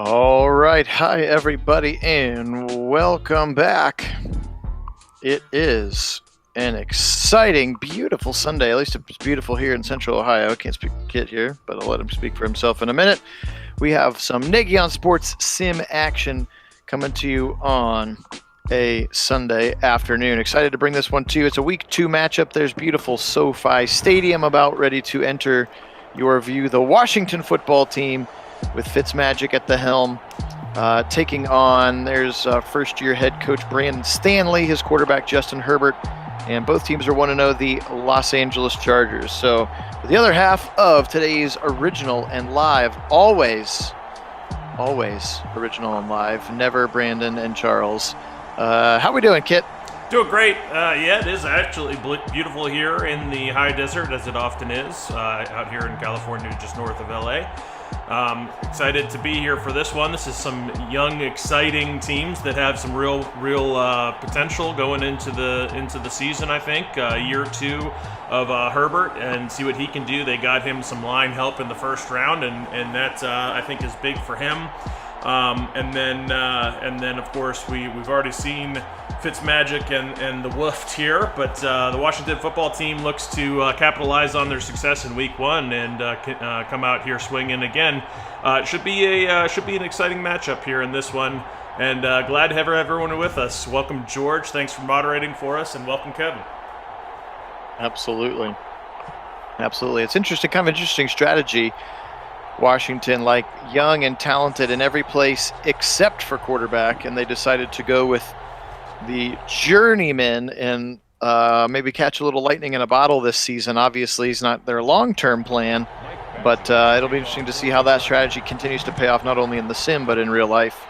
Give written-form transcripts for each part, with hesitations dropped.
All right. Hi, everybody, and welcome back. It is an exciting, beautiful Sunday. At least it's beautiful here in Central Ohio. I can't speak for Kit here, but I'll let him speak for himself in a minute. We have some Nagy on Sports sim action coming to you on a Sunday afternoon. Excited to bring this one to you. It's a Week 2 matchup. There's beautiful SoFi Stadium about ready to enter your view. The Washington football team with Fitzmagic at the helm, taking on, there's first-year head coach Brandon Stanley, his quarterback Justin Herbert, and both teams are 1-0, the Los Angeles Chargers. So for the other half of today's original and live, always original and live, never Brandon and Charles. How we doing, Kit? Doing great. Yeah, it is actually beautiful here in the high desert, as it often is, out here in California, just north of LA. Excited to be here for this one. This is some young, exciting teams that have some real potential going into the season. I think year 2 of Herbert, and see what he can do. They got him some line help in the first round, and that I think is big for him. And then of course we've already seen Fitzmagic and the WFT here, but the Washington football team looks to capitalize on their success in Week 1 and come out here swinging again. Should be an exciting matchup here in this one, and glad to have everyone with us. Welcome, George. Thanks for moderating for us, and welcome, Kevin. Absolutely. It's interesting, kind of interesting strategy. Washington, like, young and talented in every place except for quarterback, and they decided to go with the journeyman and maybe catch a little lightning in a bottle this season. Obviously, it's not their long-term plan, but it'll be interesting to see how that strategy continues to pay off, not only in the sim but in real life.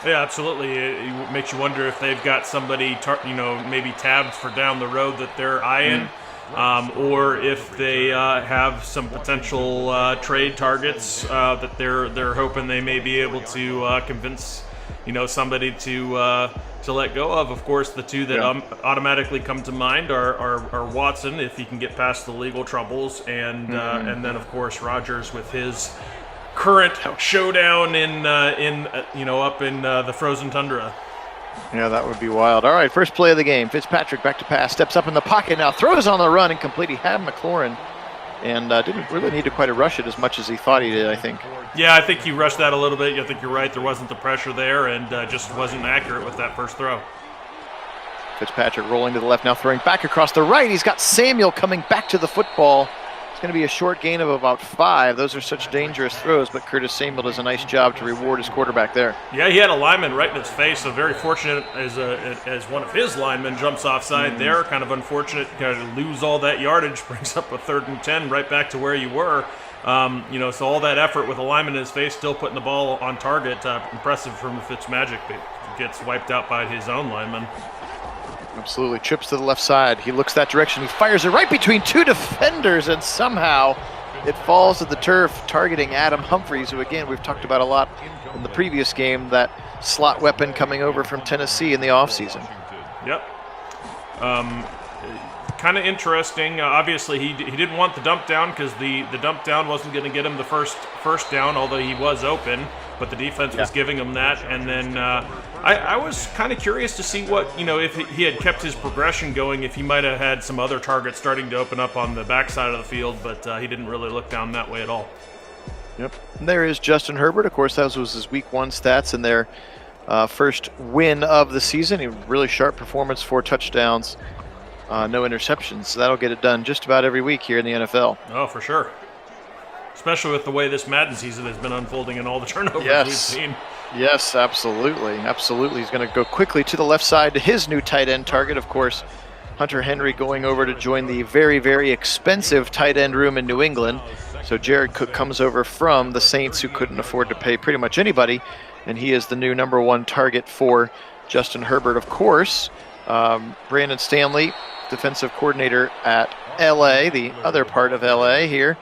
Yeah, absolutely. It makes you wonder if they've got somebody, maybe tabbed for down the road that they're eyeing. Or if they have some potential trade targets that they're hoping they may be able to convince somebody to let go of. Of course, the two that automatically come to mind are Watson, if he can get past the legal troubles, and then of course Rodgers with his current showdown up in the frozen tundra. Yeah, that would be wild. All right, first play of the game. Fitzpatrick back to pass, steps up in the pocket now, throws on the run, incomplete. He had McLaurin, and didn't really need to quite rush it as much as he thought he did, I think. Yeah, I think he rushed that a little bit. I think you're right. There wasn't the pressure there, and just wasn't accurate with that first throw. Fitzpatrick rolling to the left now, throwing back across the right. He's got Samuel coming back to the football. It's going to be a short gain of about 5. Those are such dangerous throws, but Curtis Samuel does a nice job to reward his quarterback there. Yeah, he had a lineman right in his face, so very fortunate as one of his linemen jumps offside there. Kind of unfortunate to lose all that yardage, brings up a 3rd and 10 right back to where you were. So all that effort with a lineman in his face, still putting the ball on target. Impressive from Fitzmagic, but gets wiped out by his own lineman. Absolutely. Trips to the left side. He looks that direction. He fires it right between 2 defenders, and somehow it falls to the turf, targeting Adam Humphries, who, again, we've talked about a lot in the previous game, that slot weapon coming over from Tennessee in the offseason. Yep. Kind of interesting. Obviously, he didn't want the dump down because the dump down wasn't going to get him the first down, although he was open, but the defense was giving him that. And then I was kind of curious to see what, if he had kept his progression going, if he might have had some other targets starting to open up on the backside of the field, but he didn't really look down that way at all. Yep. And there is Justin Herbert. Of course, that was his Week 1 stats and their first win of the season. A really sharp performance, 4 touchdowns. No interceptions, so that'll get it done just about every week here in the NFL. Oh, for sure. Especially with the way this Madden season has been unfolding and all the turnovers we've seen. Yes, absolutely. He's going to go quickly to the left side to his new tight end target. Of course, Hunter Henry going over to join the very, very expensive tight end room in New England. So Jared Cook comes over from the Saints, who couldn't afford to pay pretty much anybody, and he is the new number 1 target for Justin Herbert. Of course, Brandon Stanley, defensive coordinator at LA, the other part of LA here,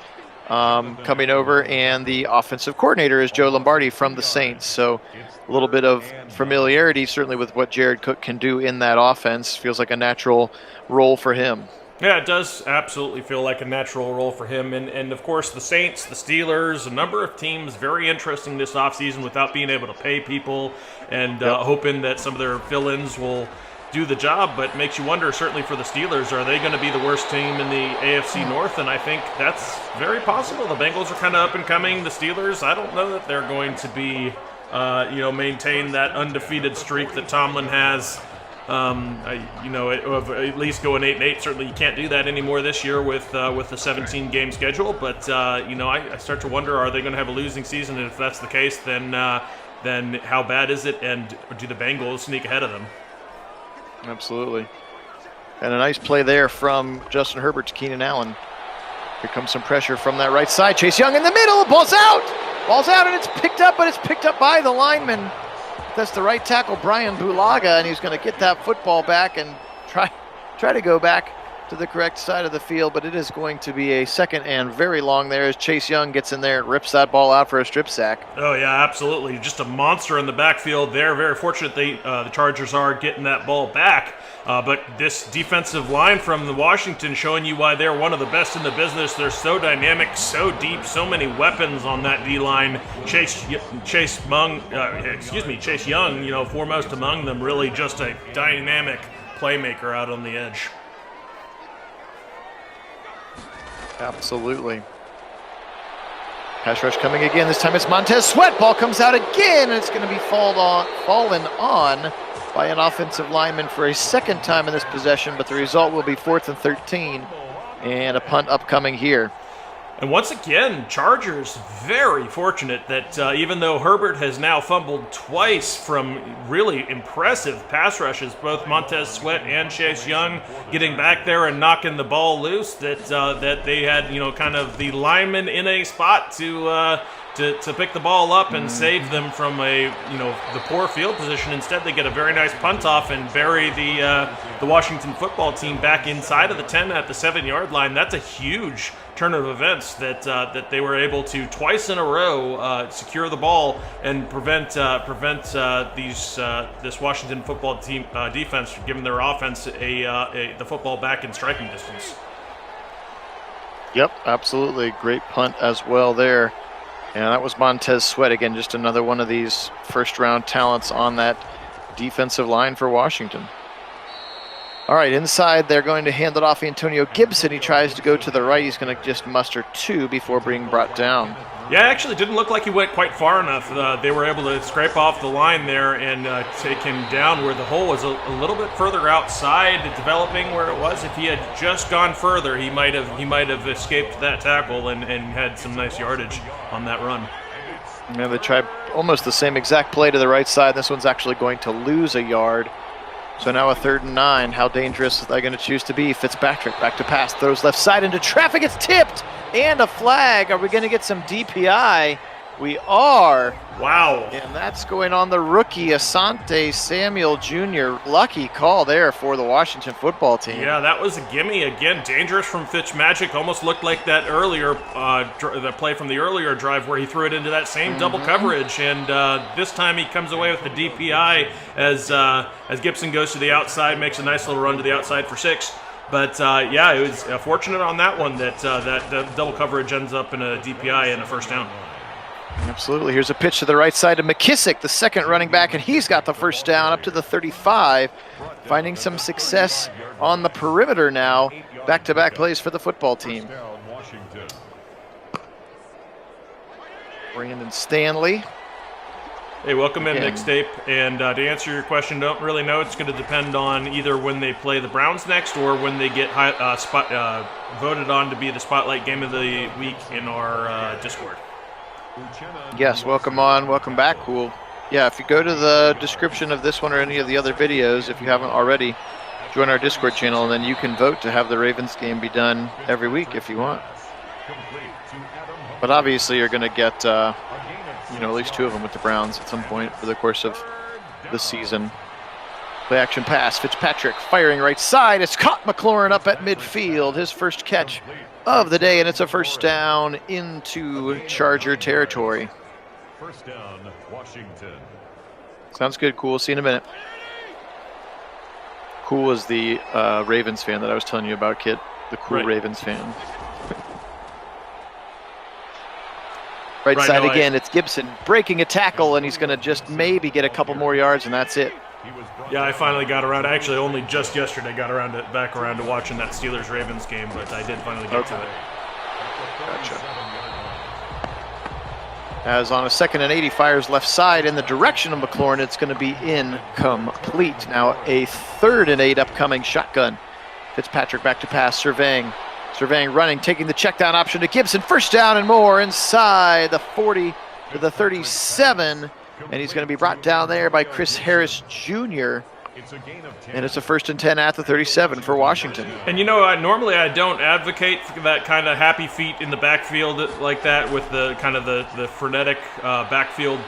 coming over, and the offensive coordinator is Joe Lombardi from the Saints. So a little bit of familiarity, certainly, with what Jared Cook can do in that offense. Feels like a natural role for him. Yeah, it does absolutely feel like a natural role for him. And of course, the Saints, the Steelers, a number of teams very interesting this offseason without being able to pay people and hoping that some of their fill-ins will do the job. But it makes you wonder, certainly for the Steelers, are they going to be the worst team in the AFC North? And I think that's very possible. The Bengals are kind of up and coming. The Steelers, I don't know that they're going to be, maintain that undefeated streak that Tomlin has. Of at least going 8-8. Certainly, you can't do that anymore this year with the 17-game schedule. But I start to wonder: are they going to have a losing season? And if that's the case, then how bad is it? And do the Bengals sneak ahead of them? Absolutely. And a nice play there from Justin Herbert to Keenan Allen. Here comes some pressure from that right side. Chase Young in the middle. Ball's out. Ball's out, and it's picked up, but it's picked up by the lineman. That's the right tackle, Brian Bulaga, and he's going to get that football back and try to go back to the correct side of the field, but it is going to be a second and very long there as Chase Young gets in there and rips that ball out for a strip sack. Oh, yeah, absolutely. Just a monster in the backfield there. Very fortunate the Chargers are getting that ball back. But this defensive line from the Washington showing you why they're one of the best in the business. They're so dynamic, so deep, so many weapons on that D-line. Chase Young, foremost among them, really just a dynamic playmaker out on the edge. Absolutely. Pass rush coming again. This time it's Montez Sweat. Ball comes out again, and it's going to be fallen on by an offensive lineman for a second time in this possession, but the result will be 4th and 13 and a punt upcoming here. And once again, Chargers very fortunate that even though Herbert has now fumbled twice from really impressive pass rushes, both Montez Sweat and Chase Young getting back there and knocking the ball loose, that they had kind of the lineman in a spot to pick the ball up and save them from the poor field position. Instead, they get a very nice punt off and bury the Washington football team back inside of the 10 at the 7-yard line. That's a huge turn of events that they were able to twice in a row secure the ball and prevent this Washington football team defense from giving their offense the football back in striking distance. Yep, absolutely. Great punt as well there. And that was Montez Sweat again, just another one of these first-round talents on that defensive line for Washington. All right, inside they're going to hand it off Antonio Gibson. He tries to go to the right. He's going to just muster 2 before being brought down. Yeah, actually didn't look like he went quite far enough. They were able to scrape off the line there and take him down where the hole was a little bit further outside, developing where it was. If he had just gone further, he might have escaped that tackle and had some nice yardage on that run. Yeah, they tried almost the same exact play to the right side. This one's actually going to lose a yard. So now a 3rd and 9. How dangerous are they going to choose to be? Fitzpatrick back to pass, throws left side into traffic. It's tipped and a flag. Are we going to get some DPI? We are. Wow. And that's going on the rookie, Asante Samuel Jr. Lucky call there for the Washington football team. Yeah, that was a gimme. Again, dangerous from Fitzmagic. Almost looked like that earlier, the play from the earlier drive where he threw it into that same double coverage. And this time he comes away with the DPI as Gibson goes to the outside, makes a nice little run to the outside for 6. But yeah, it was fortunate on that one that that double coverage ends up in a DPI and a first down. Absolutely. Here's a pitch to the right side to McKissick, the second running back, and he's got the first down up to the 35, finding some success on the perimeter now. Back-to-back plays for the football team. Brandon Stanley. Hey, welcome in, Nick Stape. And to answer your question, don't really know. It's going to depend on either when they play the Browns next or when they get voted on to be the Spotlight Game of the Week in our Discord. Yes, welcome on, welcome back. Cool. Yeah, if you go to the description of this one or any of the other videos, if you haven't already, join our Discord channel, and then you can vote to have the Ravens game be done every week if you want. But obviously you're going to get at least 2 of them with the Browns at some point for the course of the season. Play action pass, Fitzpatrick firing right side. It's caught McLaurin up at midfield, his first catch of the day, and it's a first down into Charger territory. First down, Washington. Sounds good, cool. See you in a minute. Cool is the Ravens fan that I was telling you about, Kit. The cool Ravens fan. Right side no, again, it's Gibson breaking a tackle, and he's going to just maybe get a couple more yards, and that's it. Yeah, I finally got around. I actually only just yesterday got back around to watching that Steelers-Ravens game, but I did finally get to it. Gotcha. As on a 2nd and 80, fires left side in the direction of McLaurin. It's going to be incomplete. Now a 3rd and 8 upcoming shotgun. Fitzpatrick back to pass, surveying running, taking the check down option to Gibson. 1st down and more inside the 40 to the 37. And he's going to be brought down there by Chris Harris Jr. And it's a 1st and 10 at the 37 for Washington. And normally I don't advocate for that kind of happy feet in the backfield like that with the kind of the frenetic backfield,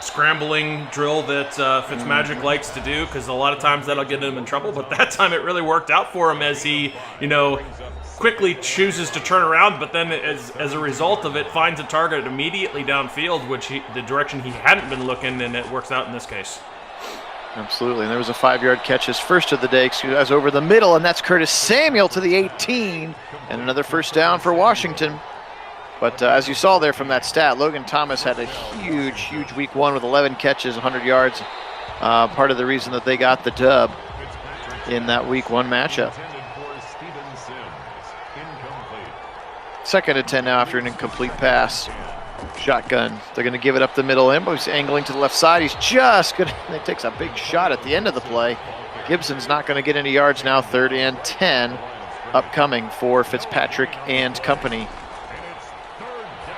scrambling drill that Fitzmagic likes to do, because a lot of times that'll get him in trouble. But that time it really worked out for him as he, quickly chooses to turn around, but then as a result of it finds a target immediately downfield, which the direction he hadn't been looking, and it works out in this case. Absolutely, and there was a 5-yard catch, his first of the day, over the middle, and that's Curtis Samuel to the 18, and another 1st down for Washington. But as you saw there from that stat, Logan Thomas had a huge week 1 with 11 catches, 100 yards. Part of the reason that they got the dub in that week 1 matchup. 2nd and 10 now after an incomplete pass. Shotgun. They're going to give it up the middle. He's angling to the left side. He's just going to, he takes a big shot at the end of the play. Gibson's not going to get any yards now. 3rd and 10 upcoming for Fitzpatrick and company.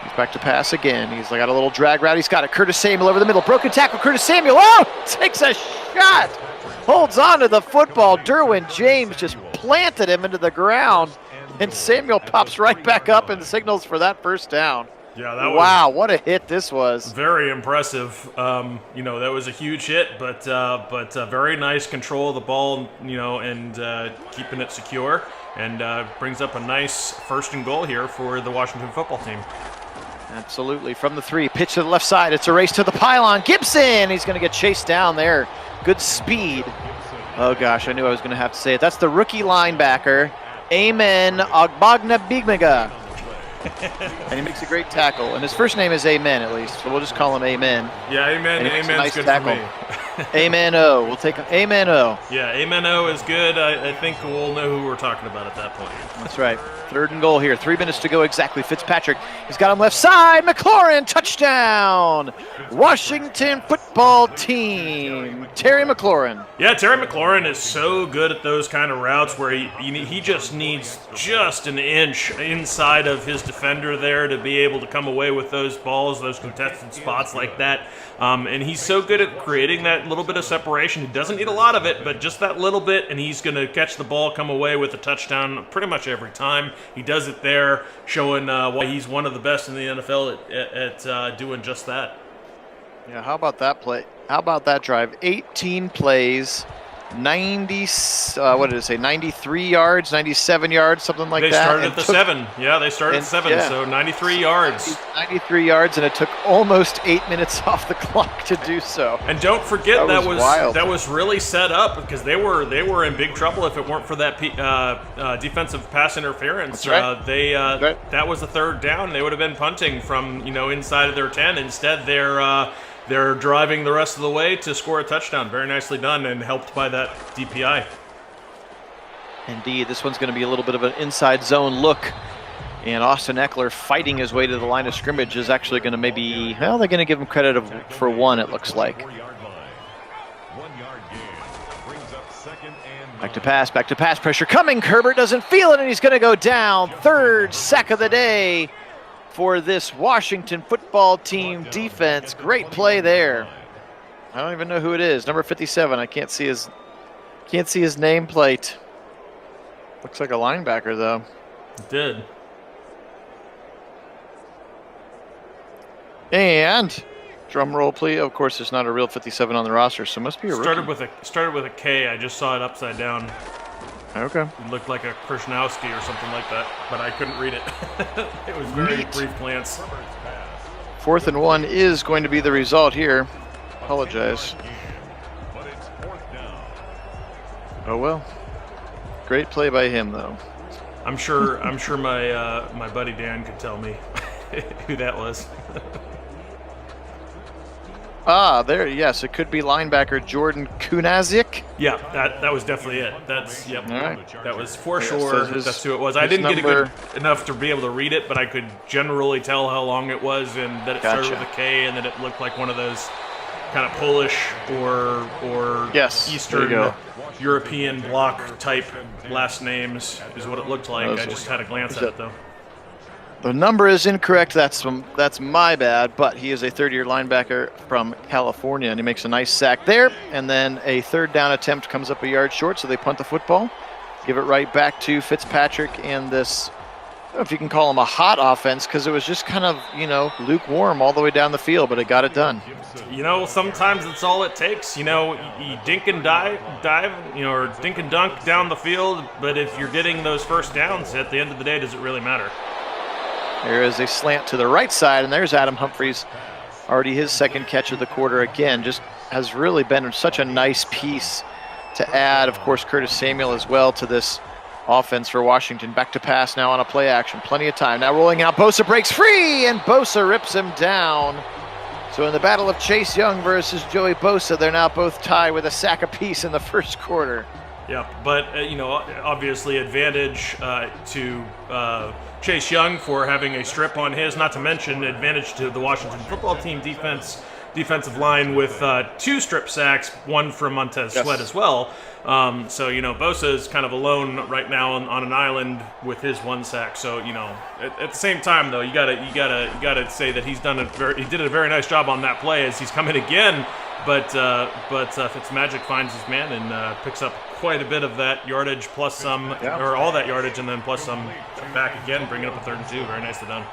He's back to pass again. He's got a little drag route. He's got it. Curtis Samuel over the middle. Broken tackle. Curtis Samuel. Oh! Takes a shot. Holds on to the football. Derwin James just planted him into the ground. And Samuel pops right back up and signals for that 1st down. Yeah, that was wow, what a hit this was. Very impressive. That was a huge hit, but very nice control of the ball, and keeping it secure, and brings up a nice 1st and goal here for the Washington football team. Absolutely. From the 3, pitch to the left side. It's a race to the pylon. Gibson, he's going to get chased down there. Good speed. Oh, gosh, I knew I was going to have to say it. That's the rookie linebacker, Amen Agbagbigmiga. And he makes a great tackle. And his first name is Amen, at least. So we'll just call him Amen. Yeah, Amen. Amen's nice good tackle. For me. Amen O. We'll take Amen O. Yeah, Amen O is good. I think we'll know who we're talking about at that point. That's right. 3rd and goal here. 3 minutes to go exactly. Fitzpatrick, he's got him left side. McLaurin, touchdown. Washington football team. Terry McLaurin. Yeah, Terry McLaurin is so good at those kind of routes where he just needs just an inch inside of his defender there to be able to come away with those balls, those contested spots like that. And he's so good at creating that little bit of separation. He doesn't need a lot of it, but just that little bit, and he's going to catch the ball, come away with a touchdown pretty much every time. He does it there, showing why he's one of the best in the NFL at doing just that. Yeah, how about that play? How about that drive? 18 plays, 93 yards, 97 yards, something like that. They started at the 7. Yeah, they started at 7, so 93 yards. 93 yards, and it took almost 8 minutes off the clock to do so. And don't forget that was really set up, because they were in big trouble if it weren't for that defensive pass interference. That's right. That was the 3rd down. They would have been punting from inside of their 10. Instead, they're driving the rest of the way to score a touchdown. Very nicely done, and helped by that DPI. Indeed, this one's going to be a little bit of an inside zone look. And Austin Eckler fighting his way to the line of scrimmage is actually going to they're going to give him credit for 1, it looks like. Back to pass, pressure coming. Herbert doesn't feel it, and he's going to go down. 3rd sack of the day for this Washington football team defense. Great play there. I don't even know who it is. Number 57. I can't see his nameplate. Looks like a linebacker though. It did. And drum roll, please. Of course, there's not a real 57 on the roster, so it must be a rookie. Started with a K. I just saw it upside down. Okay. It looked like a Krishnowski or something like that, but I couldn't read it. It was very brief glance. 4th and 1 is going to be the result here. Apologize. Oh well. Great play by him, though. I'm sure my buddy Dan could tell me who that was. There. Yes, it could be linebacker Jordan Kunazic. Yeah, that was definitely it. That's yep. All right. That was for Yeah, sure. so That's who it was. I didn't get enough to be able to read it, but I could generally tell how long it was and that it started with a K and that it looked like one of those kind of Polish or Eastern European bloc type last names is what it looked like. I just had a glance at it though. The number is incorrect. That's my bad, but he is a third-year linebacker from California, and he makes a nice sack there. And then a third down attempt comes up a yard short, so they punt the football, give it right back to Fitzpatrick and this, I don't know if you can call him a hot offense, because it was just kind of, lukewarm all the way down the field, but it got it done. Sometimes that's all it takes. You dink and dive, or dink and dunk down the field, but if you're getting those first downs, at the end of the day, does it really matter? There is a slant to the right side, and there's Adam Humphries, already his second catch of the quarter again. Just has really been such a nice piece to add, of course, Curtis Samuel as well to this offense for Washington. Back to pass now on a play action. Plenty of time. Now rolling out. Bosa breaks free, and Bosa rips him down. So in the battle of Chase Young versus Joey Bosa, they're now both tied with a sack apiece in the first quarter. Yeah, but, obviously advantage to Chase Young for having a strip on his, not to mention advantage to the Washington football team defensive line with 2 strip sacks, one from Montez Sweat as well. So, Bosa is kind of alone right now on an island with his 1 sack. So, at the same time, though, you gotta say that he did a very nice job on that play as he's coming again. But Fitzmagic finds his man and picks up quite a bit of that yardage plus some, or all that yardage and then plus some back again, bringing up a 3rd and 2. Very nicely done.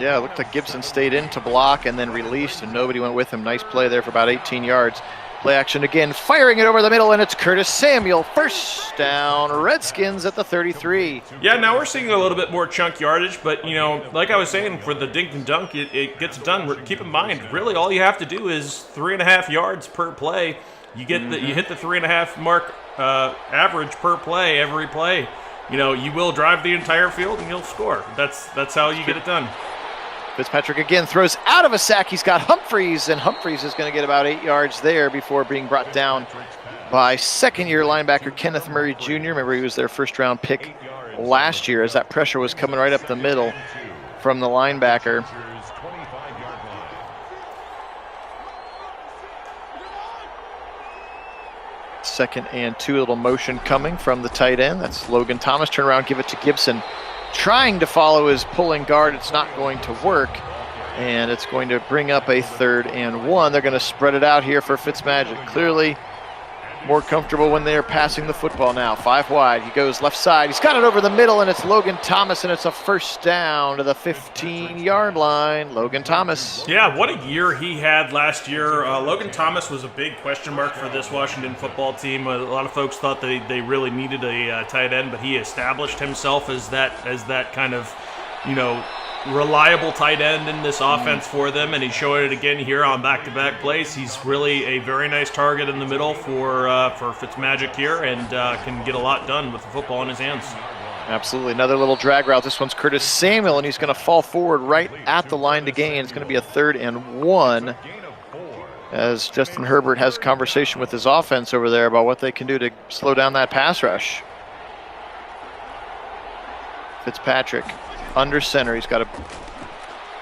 Yeah, it looked like Gibson stayed in to block and then released, and nobody went with him. Nice play there for about 18 yards. Play action again, firing it over the middle, and it's Curtis Samuel. First down, Redskins at the 33. Yeah, now we're seeing a little bit more chunk yardage, but, like I was saying, for the dink and dunk, it gets done. Keep in mind, really all you have to do is 3.5 yards per play. You get you hit the 3.5 mark average per play, every play. You will drive the entire field and you'll score. That's how you get it done. Fitzpatrick again throws out of a sack. He's got Humphries, and Humphries is going to get about 8 yards there before being brought down by second-year linebacker Kenneth Murray Jr. Remember, he was their first-round pick last year as that pressure was coming right up the middle from the linebacker. Second and 2, little motion coming from the tight end. That's Logan Thomas. Turn around, give it to Gibson. Trying to follow his pulling guard. It's not going to work, and it's going to bring up a 3rd and 1. They're going to spread it out here for Fitzmagic. Clearly more comfortable when they're passing the football now. 5 wide. He goes left side. He's got it over the middle, and it's Logan Thomas, and it's a first down to the 15-yard line. Logan Thomas. Yeah, what a year he had last year. Logan Thomas was a big question mark for this Washington football team. A lot of folks thought they really needed a tight end, but he established himself as that kind of, reliable tight end in this offense for them, and he's showing it again here on back-to-back plays. He's really a very nice target in the middle for Fitzmagic here, and can get a lot done with the football in his hands. Absolutely. Another little drag route. This one's Curtis Samuel, and he's going to fall forward right at the line to gain. It's going to be a 3rd and 1 as Justin Herbert has a conversation with his offense over there about what they can do to slow down that pass rush. Fitzpatrick under center. He's got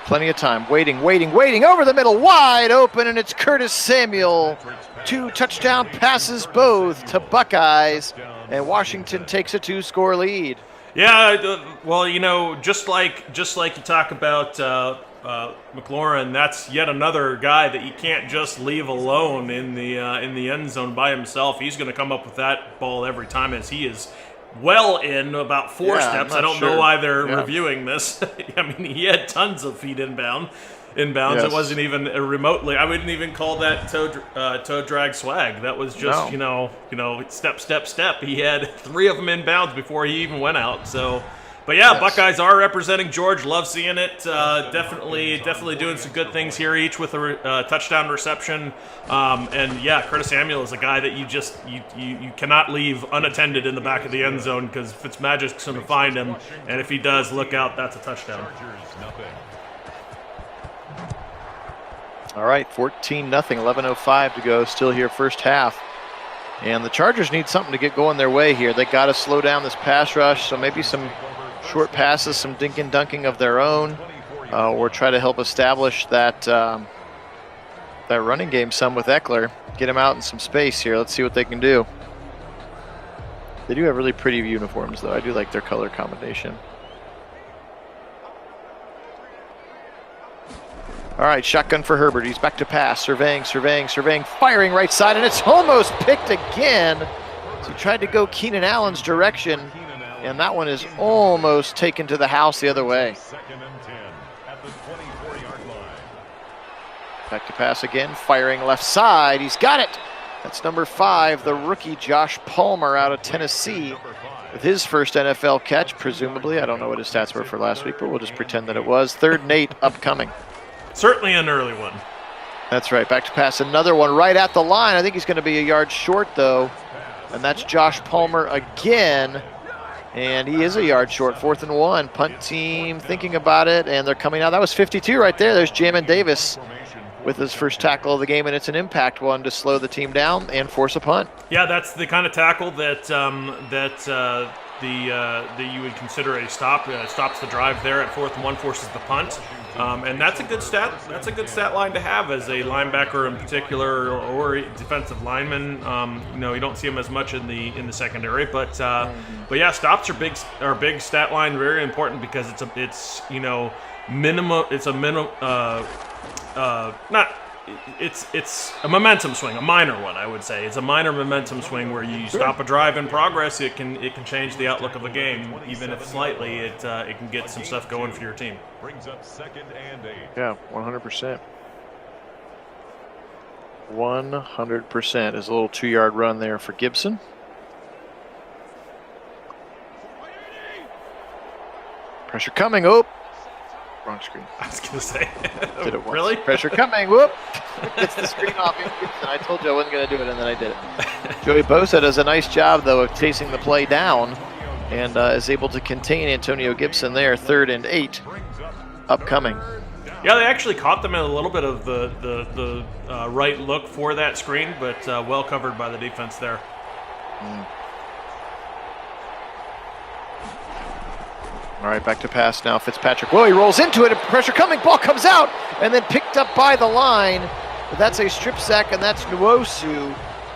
plenty of time. Waiting over the middle, wide open, and it's Curtis Samuel. 2 touchdown passes, both to Buckeyes, and Washington takes a 2-score lead. Yeah, well, just like you talk about McLaurin, that's yet another guy that you can't just leave alone in the end zone by himself. He's going to come up with that ball every time, as he is well in about 4 steps. I don't know why they're reviewing this. I mean, he had tons of feet inbounds. Yes. It wasn't even remotely. I wouldn't even call that toe drag swag. That was just step. He had 3 of them inbounds before he even went out. So But yeah, Yes. Buckeyes are representing George. Love seeing it. Definitely doing some good things here, each with a touchdown reception. And yeah, Curtis Samuel is a guy that you cannot leave unattended in the back of the end zone because Fitzmagic's going to find him. And if he does, look out, that's a touchdown. All right, 14-0, 11:05 to go. Still here, first half. And the Chargers need something to get going their way here. They got to slow down this pass rush, so maybe some short passes, some dink and dunking of their own, or try to help establish that that running game some with Eckler. Get him out in some space here. Let's see what they can do. They do have really pretty uniforms, though. I do like their color combination. All right, shotgun for Herbert. He's back to pass, surveying, firing right side, and it's almost picked again. So he tried to go Keenan Allen's direction, and that one is almost taken to the house the other way. Back to pass again, firing left side. He's got it. That's number 5, the rookie Josh Palmer out of Tennessee with his first NFL catch, presumably. I don't know what his stats were for last week, but we'll just pretend that it was. 3rd and 8 upcoming. Certainly an early one. That's right. Back to pass, another one right at the line. I think he's going to be a yard short, though. And that's Josh Palmer again. And he is a yard short, 4th and 1. Punt team thinking about it, and they're coming out. That was 52 right there. There's Jamin Davis with his first tackle of the game, and it's an impact one to slow the team down and force a punt. Yeah, that's the kind of tackle that you would consider a stop. Stops the drive there at 4th and 1, forces the punt. And that's a good stat. That's a good stat line to have as a linebacker in particular, or a defensive lineman. You don't see them as much in the secondary, but yeah, stops are big stat line, very important because it's a momentum swing, a minor one, I would say. It's a minor momentum swing where you stop a drive in progress. It can change the outlook of a game, even if slightly. It can get some stuff going for your team. Brings up 2nd and 8. Yeah, 100%. 100% is a little 2-yard run there for Gibson. Pressure coming. Oh, wrong screen. I was going to say. Did it once. Really? Pressure coming. Whoop. Gets the screen off. Gibson. I told you I wasn't going to do it, and then I did it. Joey Bosa does a nice job, though, of chasing the play down and is able to contain Antonio Gibson there. 3rd and 8 upcoming. Yeah, they actually caught them in a little bit of the right look for that screen, but well covered by the defense there. All right, back to pass now. Fitzpatrick. Whoa, he rolls into it, and pressure coming. Ball comes out, and then picked up by the line. But that's a strip sack, and that's Uchenna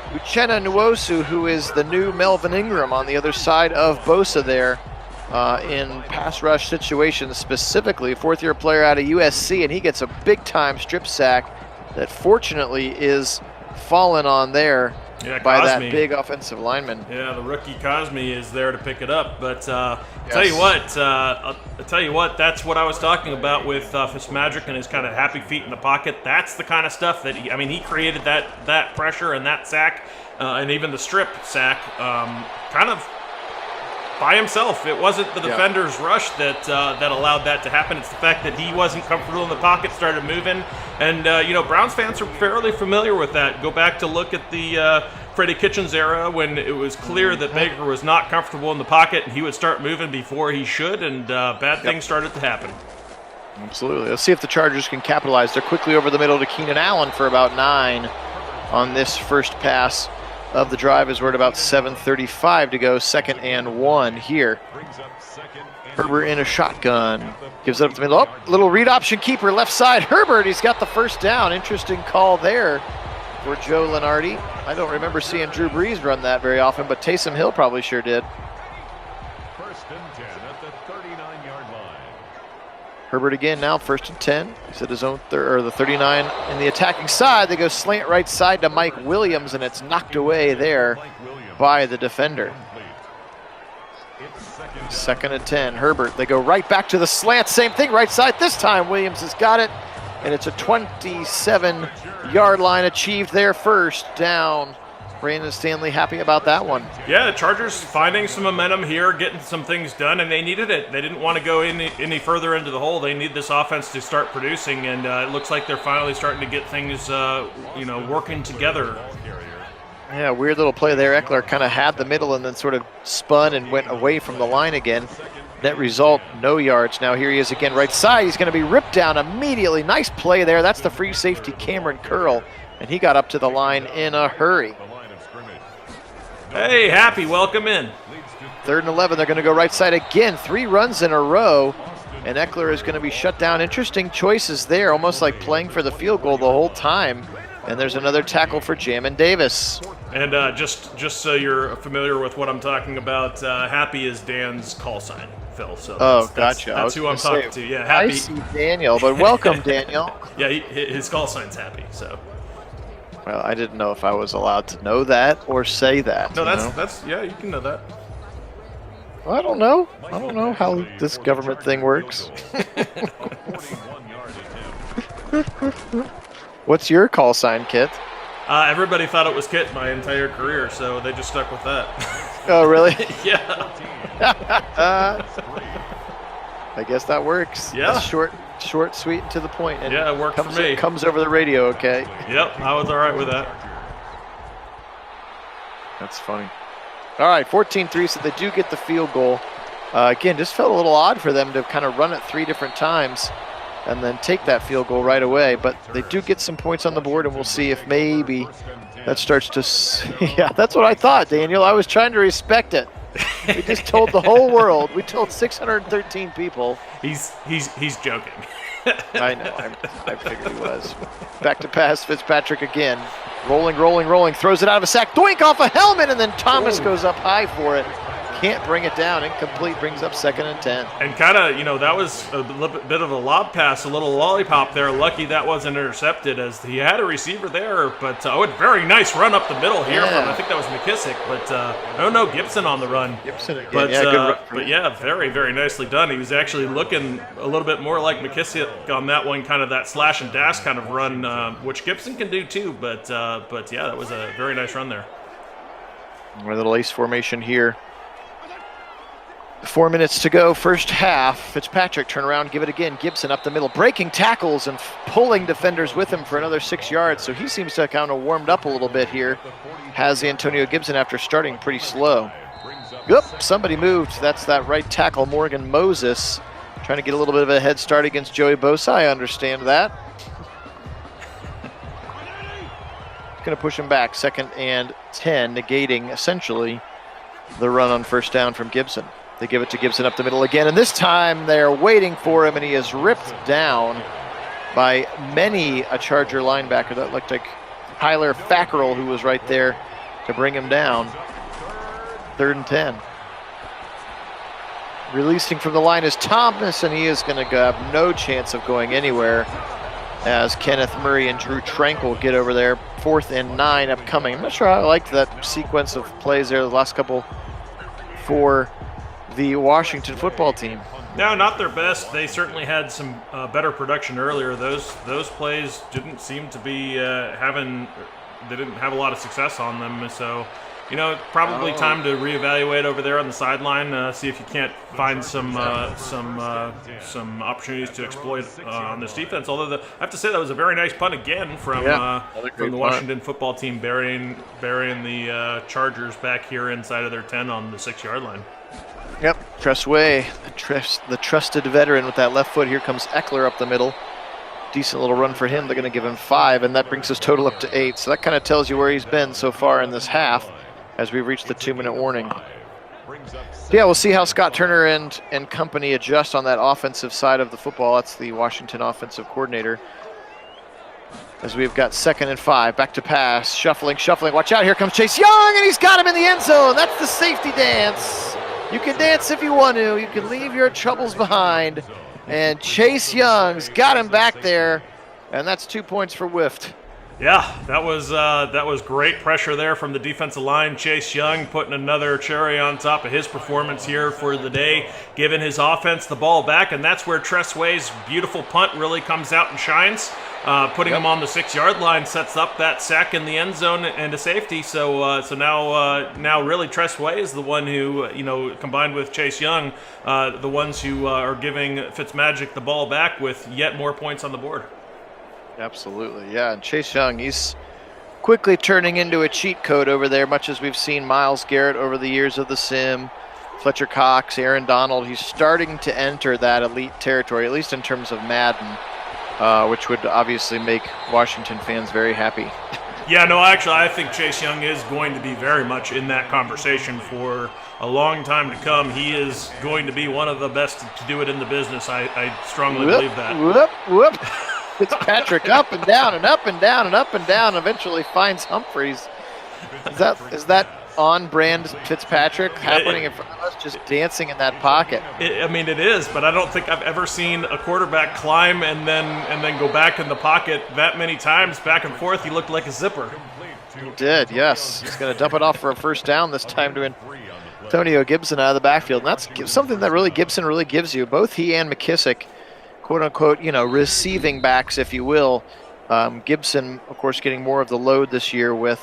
Nwosu, who is the new Melvin Ingram on the other side of Bosa there in pass rush situations, specifically 4th-year player out of USC, and he gets a big-time strip sack that fortunately is fallen on there by that big offensive lineman. Yeah, the rookie Cosme is there to pick it up. But I'll tell you what, that's what I was talking about with Fitzmagic and his kind of happy feet in the pocket. That's the kind of stuff that he created that pressure and that sack, and even the strip sack, kind of by himself. It wasn't the defender's rush that allowed that to happen. It's the fact that he wasn't comfortable in the pocket, started moving. And, Browns fans are fairly familiar with that. Go back to look at the Freddie Kitchens era when it was clear that Baker was not comfortable in the pocket and he would start moving before he should, and bad things started to happen. Absolutely. Let's see if the Chargers can capitalize. They're quickly over the middle to Keenan Allen for about 9 on this first pass of the drive as we're at about 7:35 to go. 2nd and 1 here. Herbert in a shotgun. Gives it up the middle. Oh, little read option keeper left side. Herbert, he's got the first down. Interesting call there for Joe Lunardi. I don't remember seeing Drew Brees run that very often, but Taysom Hill probably sure did. 1st and 10 at the 39-yard line. Herbert again now, 1st and 10. He's at his own the 39 in the attacking side. They go slant right side to Mike Williams, and it's knocked away there by the defender. 2nd and 10. Herbert, they go right back to the slant. Same thing, right side. This time Williams has got it, and it's a 27-yard line achieved there. First down Brandon Stanley happy about that one. Yeah, the Chargers finding some momentum here, getting some things done, and they needed it. They didn't want to go any further into the hole. They need this offense to start producing, and it looks like they're finally starting to get things, working together. Yeah, weird little play there. Eckler kind of had the middle and then sort of spun and went away from the line again. Net result, no yards. Now here he is again, right side. He's going to be ripped down immediately. Nice play there. That's the free safety, Cameron Curl, and he got up to the line in a hurry. Hey, Happy, welcome in. 3rd and 11, they're going to go right side again. 3 runs in a row, and Eckler is going to be shut down. Interesting choices there, almost like playing for the field goal the whole time. And there's another tackle for Jamin Davis. And just so you're familiar with what I'm talking about, Happy is Dan's call sign, Phil. So gotcha. That's who I'm talking to. Yeah, Happy. I see Daniel, but welcome, Daniel. Yeah, his call sign's Happy. So. Well, I didn't know if I was allowed to know that or say that. No, that's yeah, you can know that. Well, I don't know. I don't know how this government thing works. What's your call sign, Kit? Everybody thought it was Kit my entire career, so they just stuck with that. Oh, really? Yeah. I guess that works. Yeah. That's short, sweet, and to the point. And yeah, it worked for me. Comes over the radio, okay? Yep, I was all right with that. That's funny. All right, 14-3, so they do get the field goal. Again, just felt a little odd for them to kind of run it 3 different times and then take that field goal right away. But they do get some points on the board, and we'll see if maybe that starts to... Yeah, that's what I thought, Daniel. I was trying to respect it. We just told the whole world. We told 613 people. He's joking. I know. I figured he was. Back to pass. Fitzpatrick again. Rolling. Throws it out of a sack. Doink off a helmet, and then Thomas goes up high for it. Can't bring it down. Incomplete. Brings up 2nd and 10. And kind of, that was a bit of a lob pass, a little lollipop there. Lucky that wasn't intercepted as he had a receiver there. But a very nice run up the middle here from, I think that was McKissick. But Gibson on the run. Gibson again. But, good run. But yeah, very, very nicely done. He was actually looking a little bit more like McKissick on that one, kind of that slash and dash kind of run, which Gibson can do too. But yeah, that was a very nice run there. Our little ace formation here. 4 minutes to go, first half. Fitzpatrick turn around, give it again. Gibson up the middle, breaking tackles and pulling defenders with him for another 6 yards. So he seems to have kind of warmed up a little bit here. Has Antonio Gibson after starting pretty slow. Yep, somebody moved. That's that right tackle, Morgan Moses. Trying to get a little bit of a head start against Joey Bosa. I understand that. Going to push him back, 2nd and 10, negating essentially the run on first down from Gibson. They give it to Gibson up the middle again, and this time they're waiting for him, and he is ripped down by many a Charger linebacker. That looked like Tyler Fackrell, who was right there to bring him down. 3rd and 10. Releasing from the line is Thomas, and he is going to have no chance of going anywhere as Kenneth Murray and Drew Tranquil get over there. 4th and 9 upcoming. I'm not sure how I liked that sequence of plays there, the last couple for the Washington football team. No, not their best. They certainly had some better production earlier. Those plays didn't seem to be they didn't have a lot of success on them. So, probably time to reevaluate over there on the sideline. See if you can't find some opportunities to exploit on this defense. Although I have to say that was a very nice punt again from the Washington football team, burying the Chargers back here inside of their 10 on the 6-yard line. Yep, Tressway, the trusted veteran with that left foot. Here comes Eckler up the middle. Decent little run for him. They're going to give him 5, and that brings his total up to 8. So that kind of tells you where he's been so far in this half as we reach the 2-minute warning. Yeah, we'll see how Scott Turner and company adjust on that offensive side of the football. That's the Washington offensive coordinator. As we've got 2nd and 5, back to pass, shuffling. Watch out, here comes Chase Young, and he's got him in the end zone. That's the safety dance. You can dance if you want to. You can leave your troubles behind. And Chase Young's got him back there, and that's 2 points for Wift. Yeah, that was great pressure there from the defensive line. Chase Young putting another cherry on top of his performance here for the day, giving his offense the ball back, and that's where Tressway's beautiful punt really comes out and shines. putting him on the 6-yard line sets up that sack in the end zone and a safety. So now really Tress Way is the one who, combined with Chase Young, the ones who are giving Fitzmagic the ball back with yet more points on the board. Absolutely, yeah. And Chase Young, he's quickly turning into a cheat code over there, much as we've seen Myles Garrett over the years of the sim, Fletcher Cox, Aaron Donald. He's starting to enter that elite territory, at least in terms of Madden, which would obviously make Washington fans very happy. Yeah, no, actually, I think Chase Young is going to be very much in that conversation for a long time to come. He is going to be one of the best to do it in the business. I strongly believe that. Whoop. Fitzpatrick up and down and up and down and up and down, eventually finds Humphreys. Is that on-brand Fitzpatrick happening in front of us, just dancing in that pocket? It is, but I don't think I've ever seen a quarterback climb and then go back in the pocket that many times, back and forth. He looked like a zipper. He did, yes. He's going to dump it off for a first down this time to Antonio Gibson out of the backfield. And that's something that Gibson really gives you. Both he and McKissick, quote-unquote, receiving backs, if you will. Gibson, of course, getting more of the load this year with,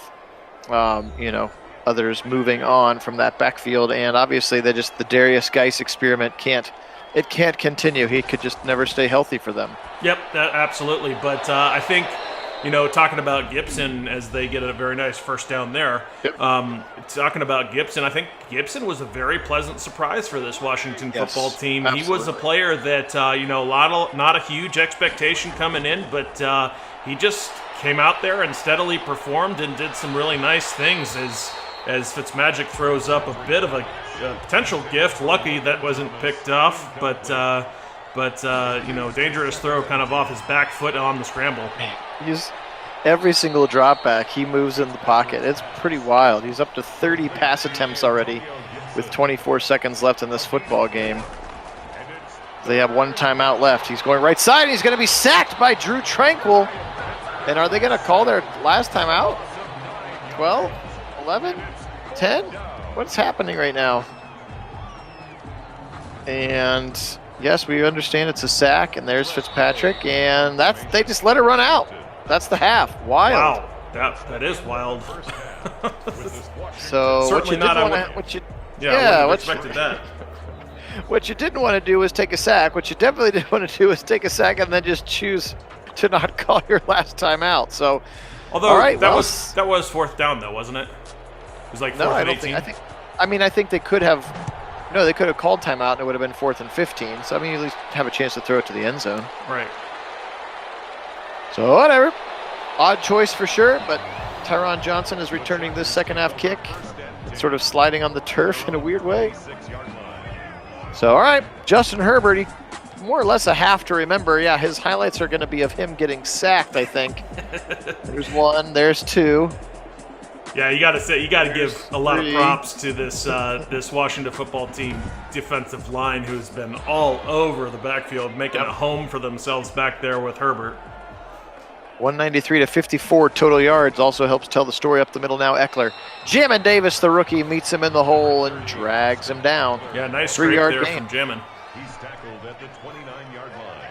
others moving on from that backfield. And obviously, the Darius Geis experiment can't continue. He could just never stay healthy for them. Yep, absolutely. But I think, talking about Gibson as they get a very nice first down there, Yep. Talking about Gibson, I think Gibson was a very pleasant surprise for this Washington football team. Absolutely. He was a player that, not a huge expectation coming in, but he just came out there and steadily performed and did some really nice things as Fitzmagic throws up a bit of a potential gift. Lucky that wasn't picked off, but dangerous throw kind of off his back foot on the scramble. Every single drop back, he moves in the pocket. It's pretty wild. He's up to 30 pass attempts already with 24 seconds left in this football game. They have one timeout left. He's going right side. He's going to be sacked by Drew Tranquil. And are they going to call their last timeout? 12, 11, 10? What's happening right now? And yes, we understand it's a sack, and there's Fitzpatrick, and they just let it run out. That's the half. Wild. Wow, that is wild. So certainly not. I wouldn't have expected that. What you didn't want to do was take a sack. What you definitely didn't want to do is take a sack and then just choose to not call your last time out. So, although all right, that was fourth down though, wasn't it? It was like 4th and 18. I think they could have. No, they could have called timeout and it would have been 4th and 15. So you at least have a chance to throw it to the end zone. Right. So whatever. Odd choice for sure, but Tyron Johnson is returning this second half kick, sort of sliding on the turf in a weird way. So all right, Justin Herbert, he more or less a half to remember. Yeah, his highlights are going to be of him getting sacked, I think. There's one, there's two. Yeah, you got to give a lot of props to this Washington football team defensive line, who's been all over the backfield, making a home for themselves back there with Herbert. 193 to 54 total yards also helps tell the story up the middle now. Eckler, Jamin Davis, the rookie, meets him in the hole and drags him down. Yeah, nice scrape there from Jamin. He's tackled at the 29-yard line.